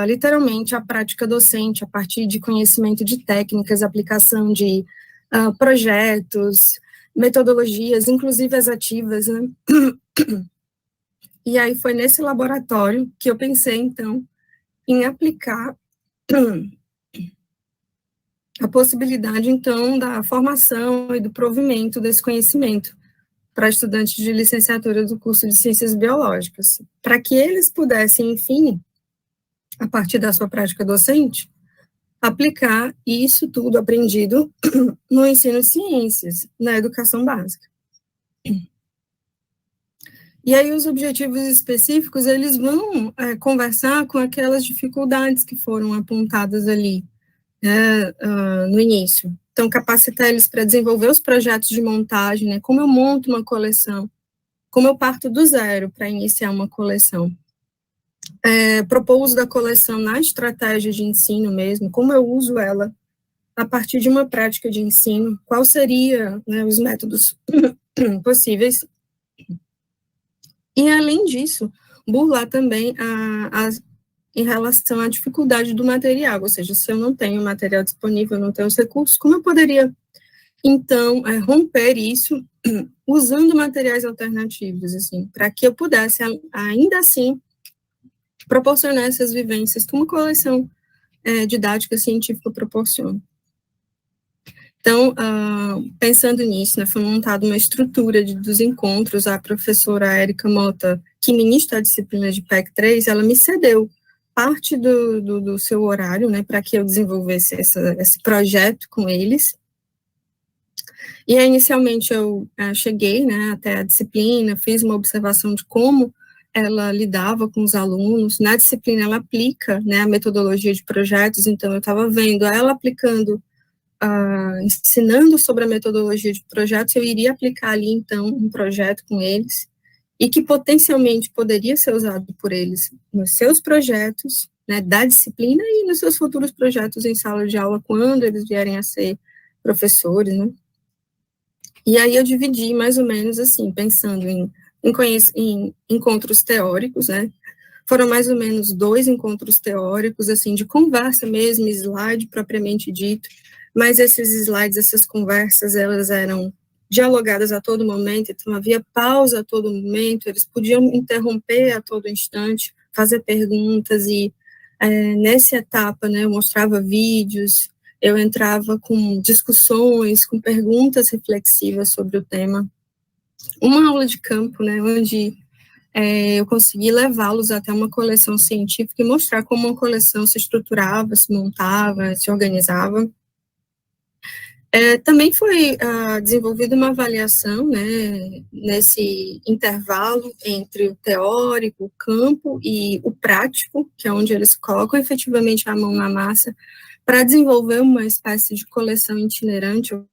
literalmente a prática docente a partir de conhecimento de técnicas, aplicação de projetos, metodologias, inclusive as ativas, né? E aí foi nesse laboratório que eu pensei, então, em aplicar a possibilidade, então, da formação e do provimento desse conhecimento para estudantes de licenciatura do curso de Ciências Biológicas, para que eles pudessem, enfim, a partir da sua prática docente, aplicar isso tudo aprendido no ensino de ciências, na educação básica. E aí os objetivos específicos, eles vão conversar com aquelas dificuldades que foram apontadas ali, né, no início. Então, capacitar eles para desenvolver os projetos de montagem, né, como eu monto uma coleção, como eu parto do zero para iniciar uma coleção. Propor o uso da coleção na estratégia de ensino mesmo, como eu uso ela a partir de uma prática de ensino, qual seria, né, os métodos possíveis. E, além disso, burlar também em relação à dificuldade do material, ou seja, se eu não tenho material disponível, não tenho os recursos, como eu poderia, então, romper isso usando materiais alternativos, assim, para que eu pudesse, ainda assim, proporcionar essas vivências que uma coleção didática científica proporciona. Então, pensando nisso, né, foi montada uma estrutura dos encontros. A professora Érica Mota, que ministra a disciplina de PEC 3, ela me cedeu parte do seu horário, né, para que eu desenvolvesse esse projeto com eles. E aí, inicialmente, eu cheguei, né, até a disciplina, fiz uma observação de como ela lidava com os alunos. Na disciplina, ela aplica, né, a metodologia de projetos, então eu estava vendo ela aplicando, ensinando sobre a metodologia de projetos, eu iria aplicar ali, então, um projeto com eles, e que potencialmente poderia ser usado por eles nos seus projetos, né, da disciplina e nos seus futuros projetos em sala de aula, quando eles vierem a ser professores, né. E aí eu dividi mais ou menos assim, pensando em encontros teóricos, né, foram mais ou menos 2 encontros teóricos, assim, de conversa mesmo, slide propriamente dito, mas esses slides, essas conversas, elas eram dialogadas a todo momento, então havia pausa a todo momento, eles podiam interromper a todo instante, fazer perguntas, e nessa etapa, né, eu mostrava vídeos, eu entrava com discussões, com perguntas reflexivas sobre o tema. Uma aula de campo, né, onde eu consegui levá-los até uma coleção científica e mostrar como uma coleção se estruturava, se montava, se organizava. Também foi desenvolvida uma avaliação, né, nesse intervalo entre o teórico, o campo e o prático, que é onde eles colocam efetivamente a mão na massa, para desenvolver uma espécie de coleção itinerante. Eu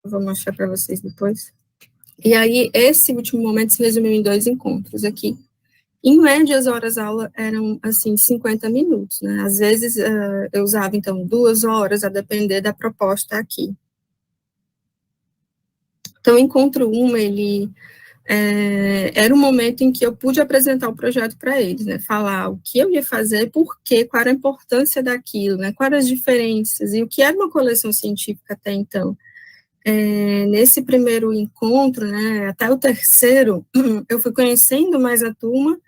vou mostrar para vocês depois. E aí, esse último momento se resumiu em 2 encontros aqui. Em média, as horas-aula eram, assim, 50 minutos, né? Às vezes, eu usava, então, 2 horas, a depender da proposta aqui. Então, o encontro 1, ele era um momento em que eu pude apresentar o projeto para eles, né? Falar o que eu ia fazer, por quê, qual era a importância daquilo, né? Quais eram as diferenças, e o que era uma coleção científica até então. Nesse primeiro encontro, né, até o 3º, eu fui conhecendo mais a turma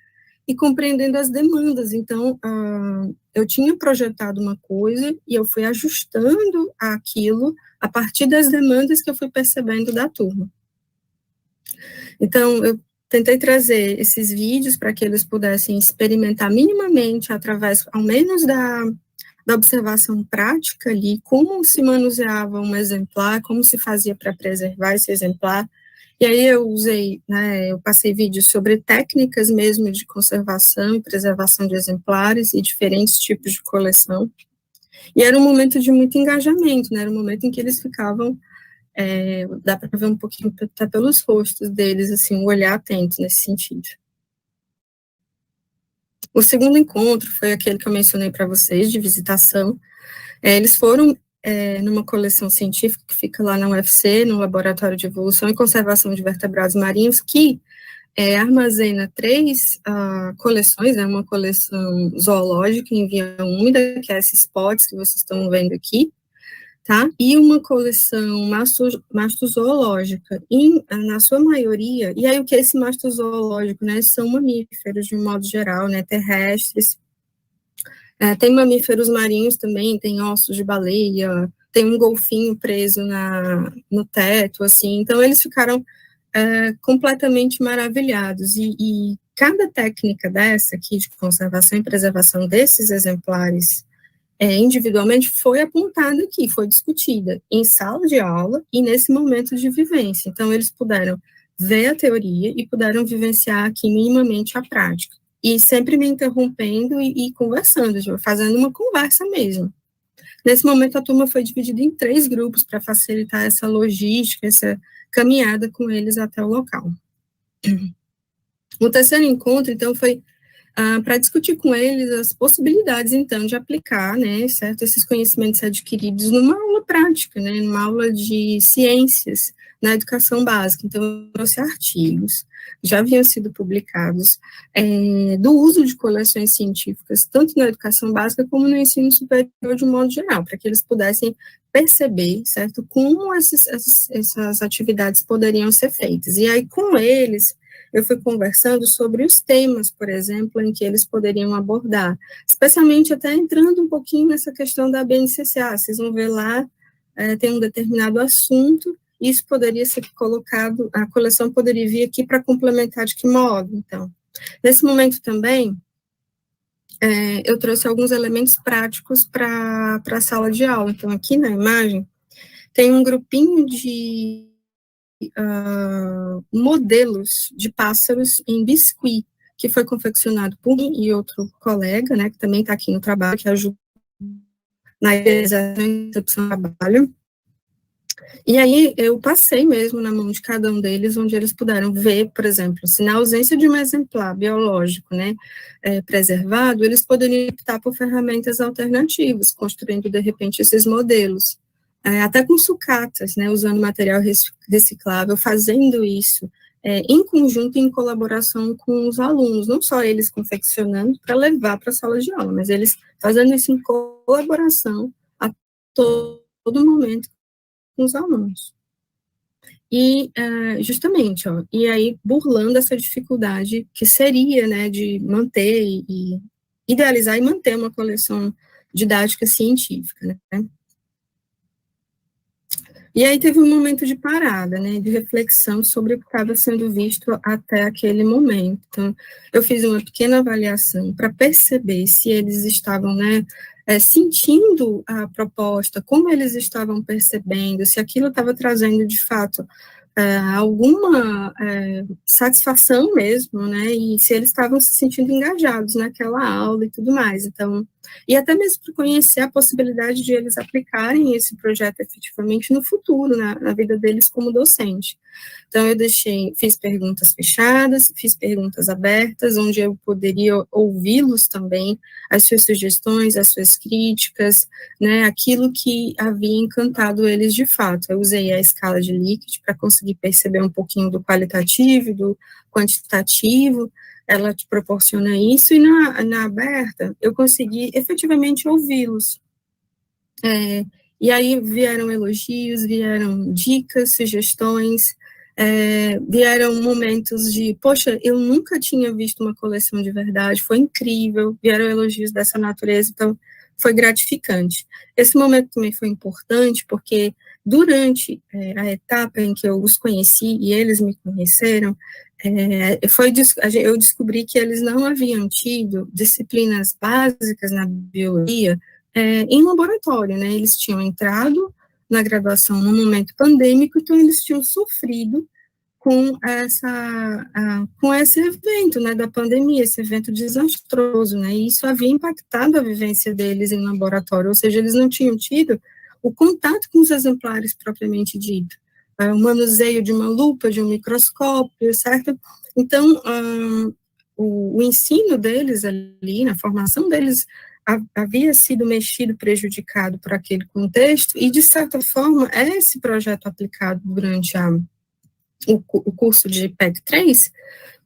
e compreendendo as demandas. Então, eu tinha projetado uma coisa e eu fui ajustando aquilo a partir das demandas que eu fui percebendo da turma. Então, eu tentei trazer esses vídeos para que eles pudessem experimentar minimamente, através, ao menos, da observação prática ali, como se manuseava um exemplar, como se fazia para preservar esse exemplar. E aí eu usei, né, eu passei vídeos sobre técnicas mesmo de conservação e preservação de exemplares e diferentes tipos de coleção. E era um momento de muito engajamento, né, era um momento em que eles ficavam, dá para ver um pouquinho até pelos rostos deles, assim, um olhar atento nesse sentido. O segundo encontro foi aquele que eu mencionei para vocês, de visitação. Eles foram numa coleção científica que fica lá na UFC, no Laboratório de Evolução e Conservação de Vertebrados Marinhos, que armazena 3 coleções, uma coleção zoológica em via úmida, que é esses potes que vocês estão vendo aqui, tá? E uma coleção mastozoológica, na sua maioria, e aí o que é esse mastozoológico, né? São mamíferos, de um modo geral, né? Terrestres. Tem mamíferos marinhos também, tem ossos de baleia, tem um golfinho preso no teto, assim. Então, eles ficaram completamente maravilhados. E cada técnica dessa aqui, de conservação e preservação desses exemplares, individualmente, foi apontada aqui, foi discutida em sala de aula e nesse momento de vivência. Então, eles puderam ver a teoria e puderam vivenciar aqui minimamente a prática. E sempre me interrompendo e conversando, fazendo uma conversa mesmo. Nesse momento, a turma foi dividida em 3 grupos para facilitar essa logística, essa caminhada com eles até o local. O terceiro encontro, então, foi para discutir com eles as possibilidades, então, de aplicar, né, certo, esses conhecimentos adquiridos numa aula prática, né, numa aula de ciências na educação básica. Então, eu trouxe artigos, já haviam sido publicados, do uso de coleções científicas, tanto na educação básica como no ensino superior de um modo geral, para que eles pudessem perceber, certo, como essas atividades poderiam ser feitas. E aí, com eles, eu fui conversando sobre os temas, por exemplo, em que eles poderiam abordar, especialmente até entrando um pouquinho nessa questão da BNCCA. Vocês vão ver lá, tem um determinado assunto, isso poderia ser colocado, a coleção poderia vir aqui para complementar de que modo, então. Nesse momento também, eu trouxe alguns elementos práticos para a sala de aula. Então, aqui na imagem, tem um grupinho de modelos de pássaros em biscuit, que foi confeccionado por mim e outro colega, né, que também está aqui no trabalho, que ajuda na recepção do trabalho. E aí eu passei mesmo na mão de cada um deles, onde eles puderam ver, por exemplo, se na ausência de um exemplar biológico, né, preservado, eles poderiam optar por ferramentas alternativas, construindo, de repente, esses modelos. Até com sucatas, né, usando material reciclável, fazendo isso em conjunto, em colaboração com os alunos, não só eles confeccionando para levar para a sala de aula, mas eles fazendo isso em colaboração a todo momento com os alunos. E, justamente, e aí, burlando essa dificuldade que seria, né, de manter e idealizar e manter uma coleção didática científica, né. E aí teve um momento de parada, né, de reflexão sobre o que estava sendo visto até aquele momento. Então, eu fiz uma pequena avaliação para perceber se eles estavam, né, sentindo a proposta, como eles estavam percebendo, se aquilo estava trazendo, de fato, alguma satisfação mesmo, né, e se eles estavam se sentindo engajados naquela aula e tudo mais. Então, e até mesmo para conhecer a possibilidade de eles aplicarem esse projeto efetivamente no futuro, na vida deles como docente. Então, eu fiz perguntas fechadas, fiz perguntas abertas, onde eu poderia ouvi-los também, as suas sugestões, as suas críticas, né, aquilo que havia encantado eles de fato. Eu usei a escala de Likert para conseguir perceber um pouquinho do qualitativo e do quantitativo, ela te proporciona isso, e na aberta, eu consegui efetivamente ouvi-los. E aí vieram elogios, vieram dicas, sugestões, vieram momentos de, poxa, eu nunca tinha visto uma coleção de verdade, foi incrível, vieram elogios dessa natureza, então foi gratificante. Esse momento também foi importante, porque durante a etapa em que eu os conheci e eles me conheceram, eu descobri que eles não haviam tido disciplinas básicas na biologia em laboratório, né? Eles tinham entrado na graduação no momento pandêmico, então eles tinham sofrido com esse evento, né, da pandemia, esse evento desastroso, né, e isso havia impactado a vivência deles em laboratório, ou seja, eles não tinham tido o contato com os exemplares propriamente dito, o manuseio de uma lupa, de um microscópio, certo? Então, o ensino deles ali, na formação deles, havia sido mexido, prejudicado por aquele contexto, e, de certa forma, esse projeto aplicado durante o curso de PEC 3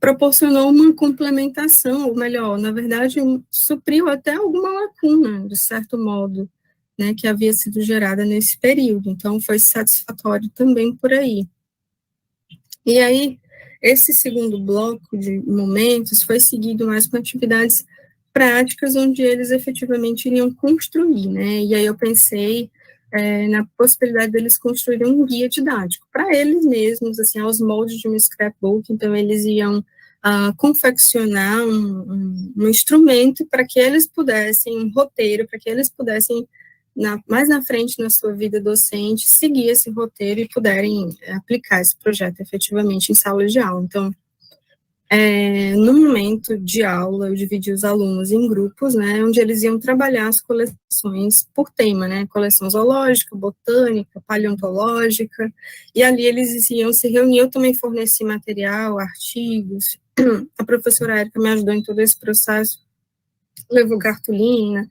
proporcionou uma complementação, ou melhor, na verdade, supriu até alguma lacuna, de certo modo, né, que havia sido gerada nesse período. Então, foi satisfatório também por aí. E aí, esse segundo bloco de momentos foi seguido mais com atividades práticas, onde eles efetivamente iriam construir, né, e aí eu pensei na possibilidade deles construírem um guia didático para eles mesmos, assim, aos moldes de um scrapbook. Então, eles iam confeccionar um instrumento para que eles pudessem, um roteiro, para que eles pudessem, mais na frente na sua vida docente, seguir esse roteiro e puderem aplicar esse projeto efetivamente em sala de aula. Então, no momento de aula, eu dividi os alunos em grupos, né, onde eles iam trabalhar as coleções por tema, né, coleção zoológica, botânica, paleontológica, e ali eles iam se reunir. Eu também forneci material, artigos, a professora Érica me ajudou em todo esse processo, levou cartolina,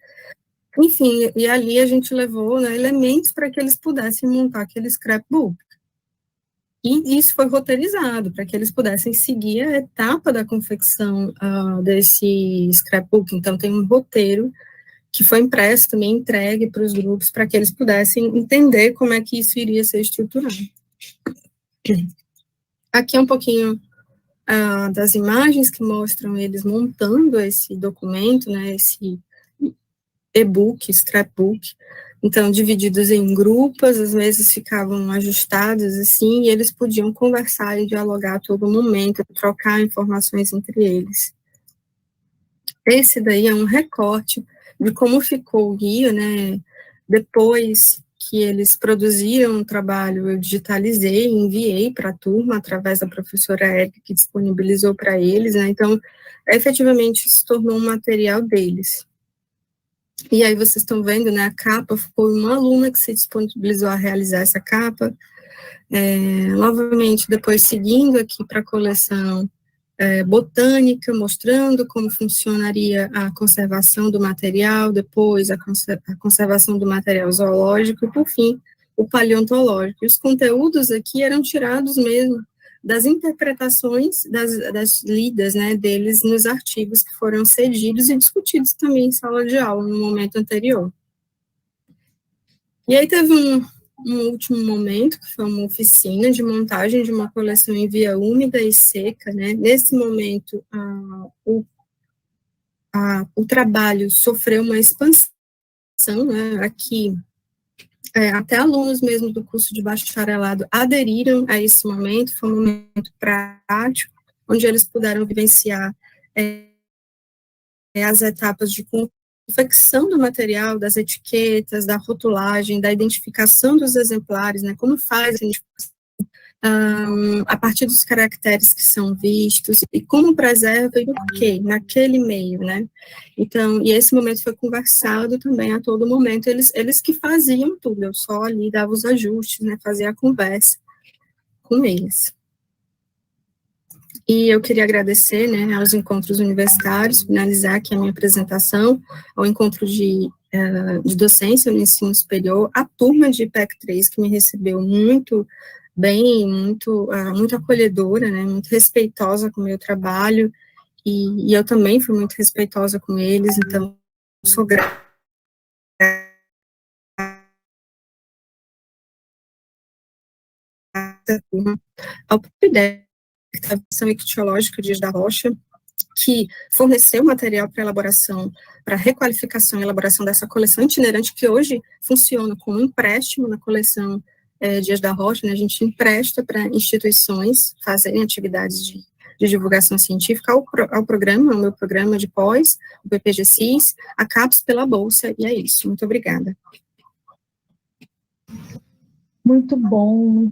enfim, e ali a gente levou, né, elementos para que eles pudessem montar aquele scrapbook. E isso foi roteirizado, para que eles pudessem seguir a etapa da confecção desse scrapbook. Então, tem um roteiro que foi impresso, também entregue para os grupos, para que eles pudessem entender como é que isso iria ser estruturado. Aqui é um pouquinho das imagens que mostram eles montando esse documento, né, esse e-book, scrapbook. Então, divididos em grupos, as mesas ficavam ajustadas, assim, e eles podiam conversar e dialogar a todo momento, trocar informações entre eles. Esse daí é um recorte de como ficou o guia, né? Depois que eles produziram um trabalho, eu digitalizei e enviei para a turma, através da professora Érica, que disponibilizou para eles, né? Então, efetivamente, se tornou um material deles. E aí vocês estão vendo, né, a capa, foi uma aluna que se disponibilizou a realizar essa capa. Novamente, depois seguindo aqui para a coleção botânica, mostrando como funcionaria a conservação do material, depois a conservação do material zoológico, e, por fim, o paleontológico. E os conteúdos aqui eram tirados mesmo das interpretações, das lidas, né, deles nos artigos que foram cedidos e discutidos também em sala de aula no momento anterior. E aí teve um último momento, que foi uma oficina de montagem de uma coleção em via úmida e seca, né. Nesse momento, o trabalho sofreu uma expansão, né, aqui até alunos mesmo do curso de bacharelado aderiram a esse momento, foi um momento prático, onde eles puderam vivenciar as etapas de confecção do material, das etiquetas, da rotulagem, da identificação dos exemplares, né, como faz a identificação, a partir dos caracteres que são vistos, e como preserva e o que naquele meio, né. Então, e esse momento foi conversado também a todo momento, eles que faziam tudo, eu só ali dava os ajustes, né, fazia a conversa com eles. E eu queria agradecer, né, aos encontros universitários, finalizar aqui a minha apresentação, ao encontro de docência no ensino superior, a turma de IPEC 3, que me recebeu muito bem, muito acolhedora, né, muito respeitosa com o meu trabalho, e eu também fui muito respeitosa com eles, então, sou grata ao PIDE, a Ação Ictiológica Dias da Rocha, que forneceu material para elaboração, para requalificação e elaboração dessa coleção itinerante, que hoje funciona como empréstimo na coleção Dias da Rocha, né, a gente empresta para instituições fazerem atividades de divulgação científica ao programa, ao meu programa de pós, o PPG-CIS, a CAPES pela Bolsa, e é isso. Muito obrigada. Muito bom.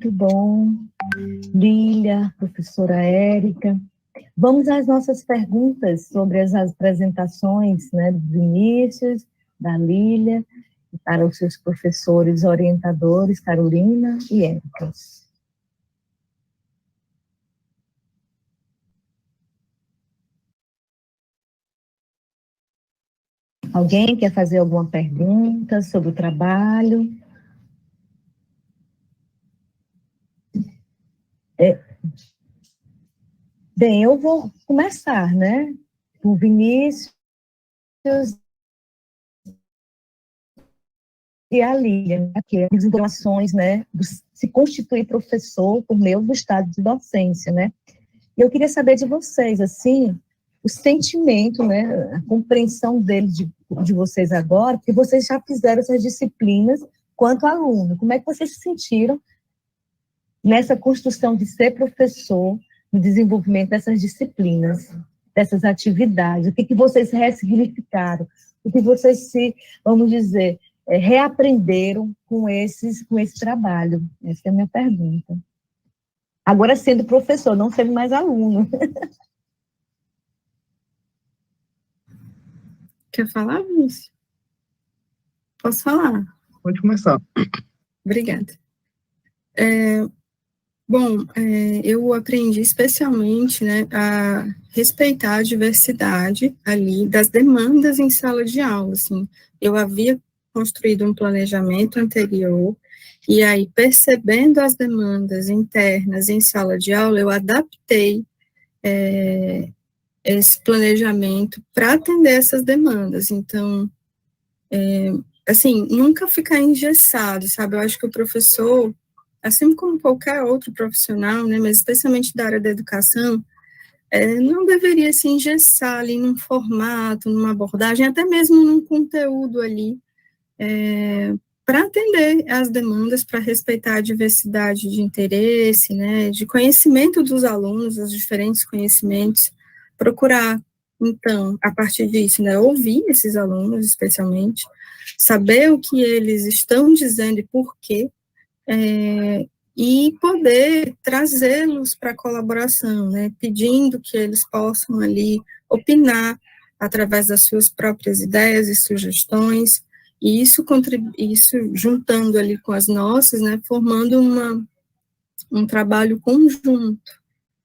Lília, professora Érica. Vamos às nossas perguntas sobre as apresentações, né, do Vinícius, da Lília, para os seus professores orientadores, Carolina e Érica. Alguém quer fazer alguma pergunta sobre o trabalho? Bem, eu vou começar, né? O Vinícius e a Lília, né, que é as informações, né, se constituir professor por meio do estado de docência, né? E eu queria saber de vocês, assim, o sentimento, né, a compreensão de vocês agora, porque vocês já fizeram essas disciplinas quanto aluno. Como é que vocês se sentiram nessa construção de ser professor, no desenvolvimento dessas disciplinas, dessas atividades? O que vocês ressignificaram? O que vocês vamos dizer, reaprenderam com esse trabalho? Essa é a minha pergunta. Agora sendo professor, não sendo mais aluno. Quer falar, Vinícius? Posso falar? Pode começar. Obrigada. Eu aprendi especialmente, né, a respeitar a diversidade ali das demandas em sala de aula, assim. Eu havia construído um planejamento anterior, e aí, percebendo as demandas internas em sala de aula, eu adaptei esse planejamento para atender essas demandas. Então, assim, nunca ficar engessado, sabe? Eu acho que o professor, assim como qualquer outro profissional, né, mas especialmente da área da educação, não deveria se engessar ali num formato, numa abordagem, até mesmo num conteúdo ali, para atender às demandas, para respeitar a diversidade de interesse, né, de conhecimento dos alunos, os diferentes conhecimentos, procurar, então, a partir disso, né, ouvir esses alunos, especialmente, saber o que eles estão dizendo e por quê, e poder trazê-los para a colaboração, né, pedindo que eles possam ali opinar através das suas próprias ideias e sugestões, e isso juntando ali com as nossas, né, formando um trabalho conjunto.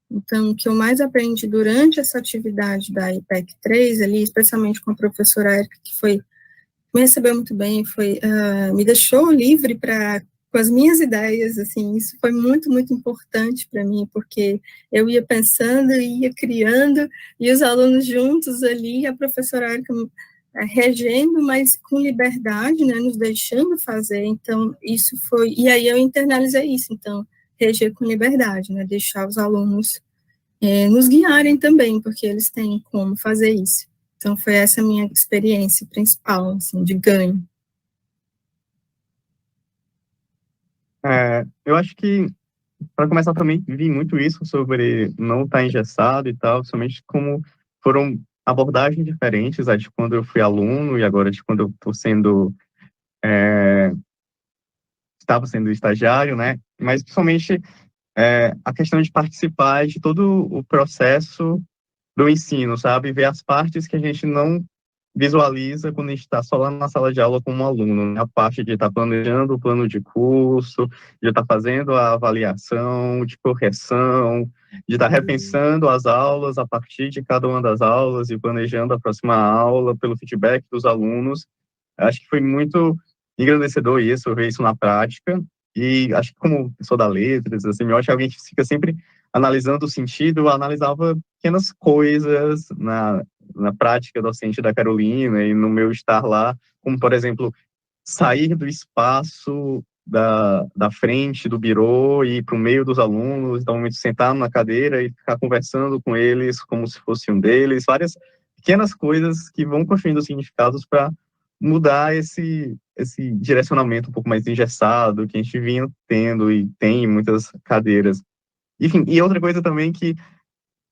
Então, o que eu mais aprendi durante essa atividade da IPEC 3, ali, especialmente com a professora Érica, que me recebeu muito bem, me deixou livre com as minhas ideias, assim, isso foi muito, muito importante para mim, porque eu ia pensando, ia criando, e os alunos juntos ali, a professora Érica regendo, mas com liberdade, né, nos deixando fazer, então, e aí eu internalizei isso, então, reger com liberdade, né, deixar os alunos nos guiarem também, porque eles têm como fazer isso. Então, foi essa a minha experiência principal, assim, de ganho. Eu acho que, para começar, também vi muito isso sobre não estar engessado e tal, somente como foram abordagens diferentes, a de quando eu fui aluno e agora de quando eu estava sendo estagiário, né? Mas, principalmente, a questão de participar de todo o processo do ensino, sabe? Ver as partes que a gente não visualiza quando a gente está só lá na sala de aula como aluno, né? A parte de estar planejando o plano de curso, de estar fazendo a avaliação, de correção, de estar repensando as aulas a partir de cada uma das aulas e planejando a próxima aula pelo feedback dos alunos. Acho que foi muito engrandecedor isso, ver isso na prática. E acho que como pessoa da letras, assim, eu acho que alguém que fica sempre analisando o sentido, eu analisava pequenas coisas na prática docente da Carolina e no meu estar lá, como, por exemplo, sair do espaço da frente do birô e ir para o meio dos alunos, então, sentar na cadeira e ficar conversando com eles como se fosse um deles, várias pequenas coisas que vão construindo significados para mudar esse direcionamento um pouco mais engessado que a gente vinha tendo e tem em muitas cadeiras. Enfim, e outra coisa também que,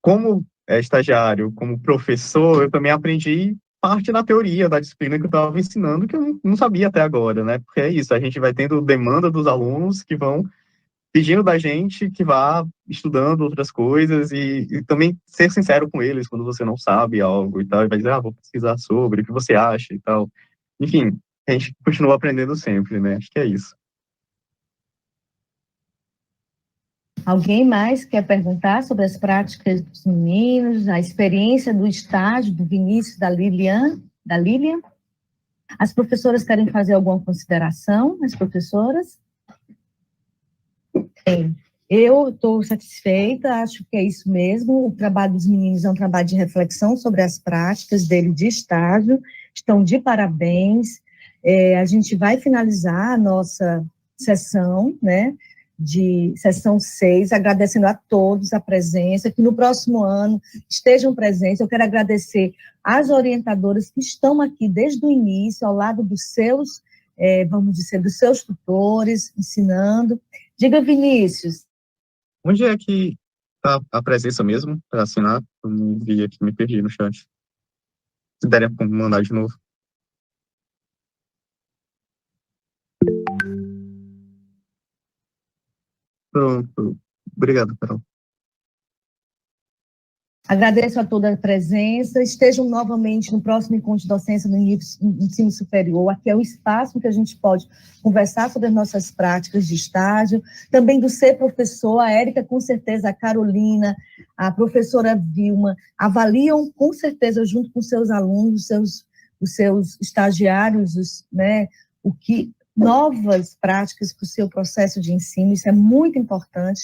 como estagiário, como professor, eu também aprendi parte da teoria da disciplina que eu estava ensinando, que eu não sabia até agora, né? Porque é isso, a gente vai tendo demanda dos alunos que vão pedindo da gente que vá estudando outras coisas e também ser sincero com eles quando você não sabe algo e tal, e vai dizer, vou pesquisar sobre, o que você acha e tal. Enfim, a gente continua aprendendo sempre, né? Acho que é isso. Alguém mais quer perguntar sobre as práticas dos meninos, a experiência do estágio do Vinícius, da Lilian? As professoras querem fazer alguma consideração? As professoras? Bem, eu estou satisfeita, acho que é isso mesmo. O trabalho dos meninos é um trabalho de reflexão sobre as práticas dele de estágio, estão de parabéns. A gente vai finalizar a nossa sessão, né? De sessão 6, agradecendo a todos a presença, que no próximo ano estejam presentes. Eu quero agradecer às orientadoras que estão aqui desde o início, ao lado dos seus, vamos dizer, dos seus tutores, ensinando. Diga, Vinícius. Onde é que está a presença mesmo, para assinar? Eu não vi aqui, me perdi no chat. Se derem para mandar de novo. Pronto. Obrigado, Carol. Agradeço a toda a presença. Estejam novamente no próximo encontro de docência no ensino superior. Aqui é o espaço que a gente pode conversar sobre as nossas práticas de estágio. Também do Ser Professor, a Érica, com certeza, a Carolina, a professora Vilma, avaliam com certeza, junto com seus alunos, os seus estagiários, né, novas práticas para o seu processo de ensino. Isso é muito importante.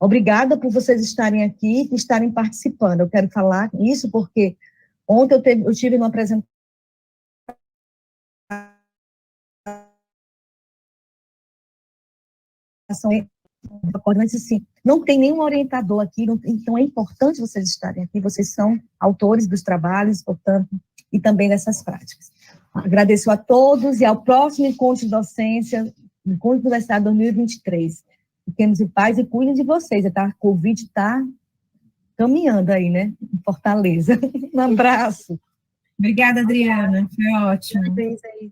Obrigada por vocês estarem aqui e estarem participando. Eu quero falar isso porque ontem eu tive uma apresentação da coordenante, assim, não tem nenhum orientador aqui, então é importante vocês estarem aqui, vocês são autores dos trabalhos, portanto, e também dessas práticas. Agradeço a todos e ao próximo encontro de docência, encontro de universidade 2023. Fiquemos em paz e cuidem de vocês, a Covid está caminhando aí, né, em Fortaleza. Um abraço. Obrigada, Adriana, foi ótimo. Parabéns aí.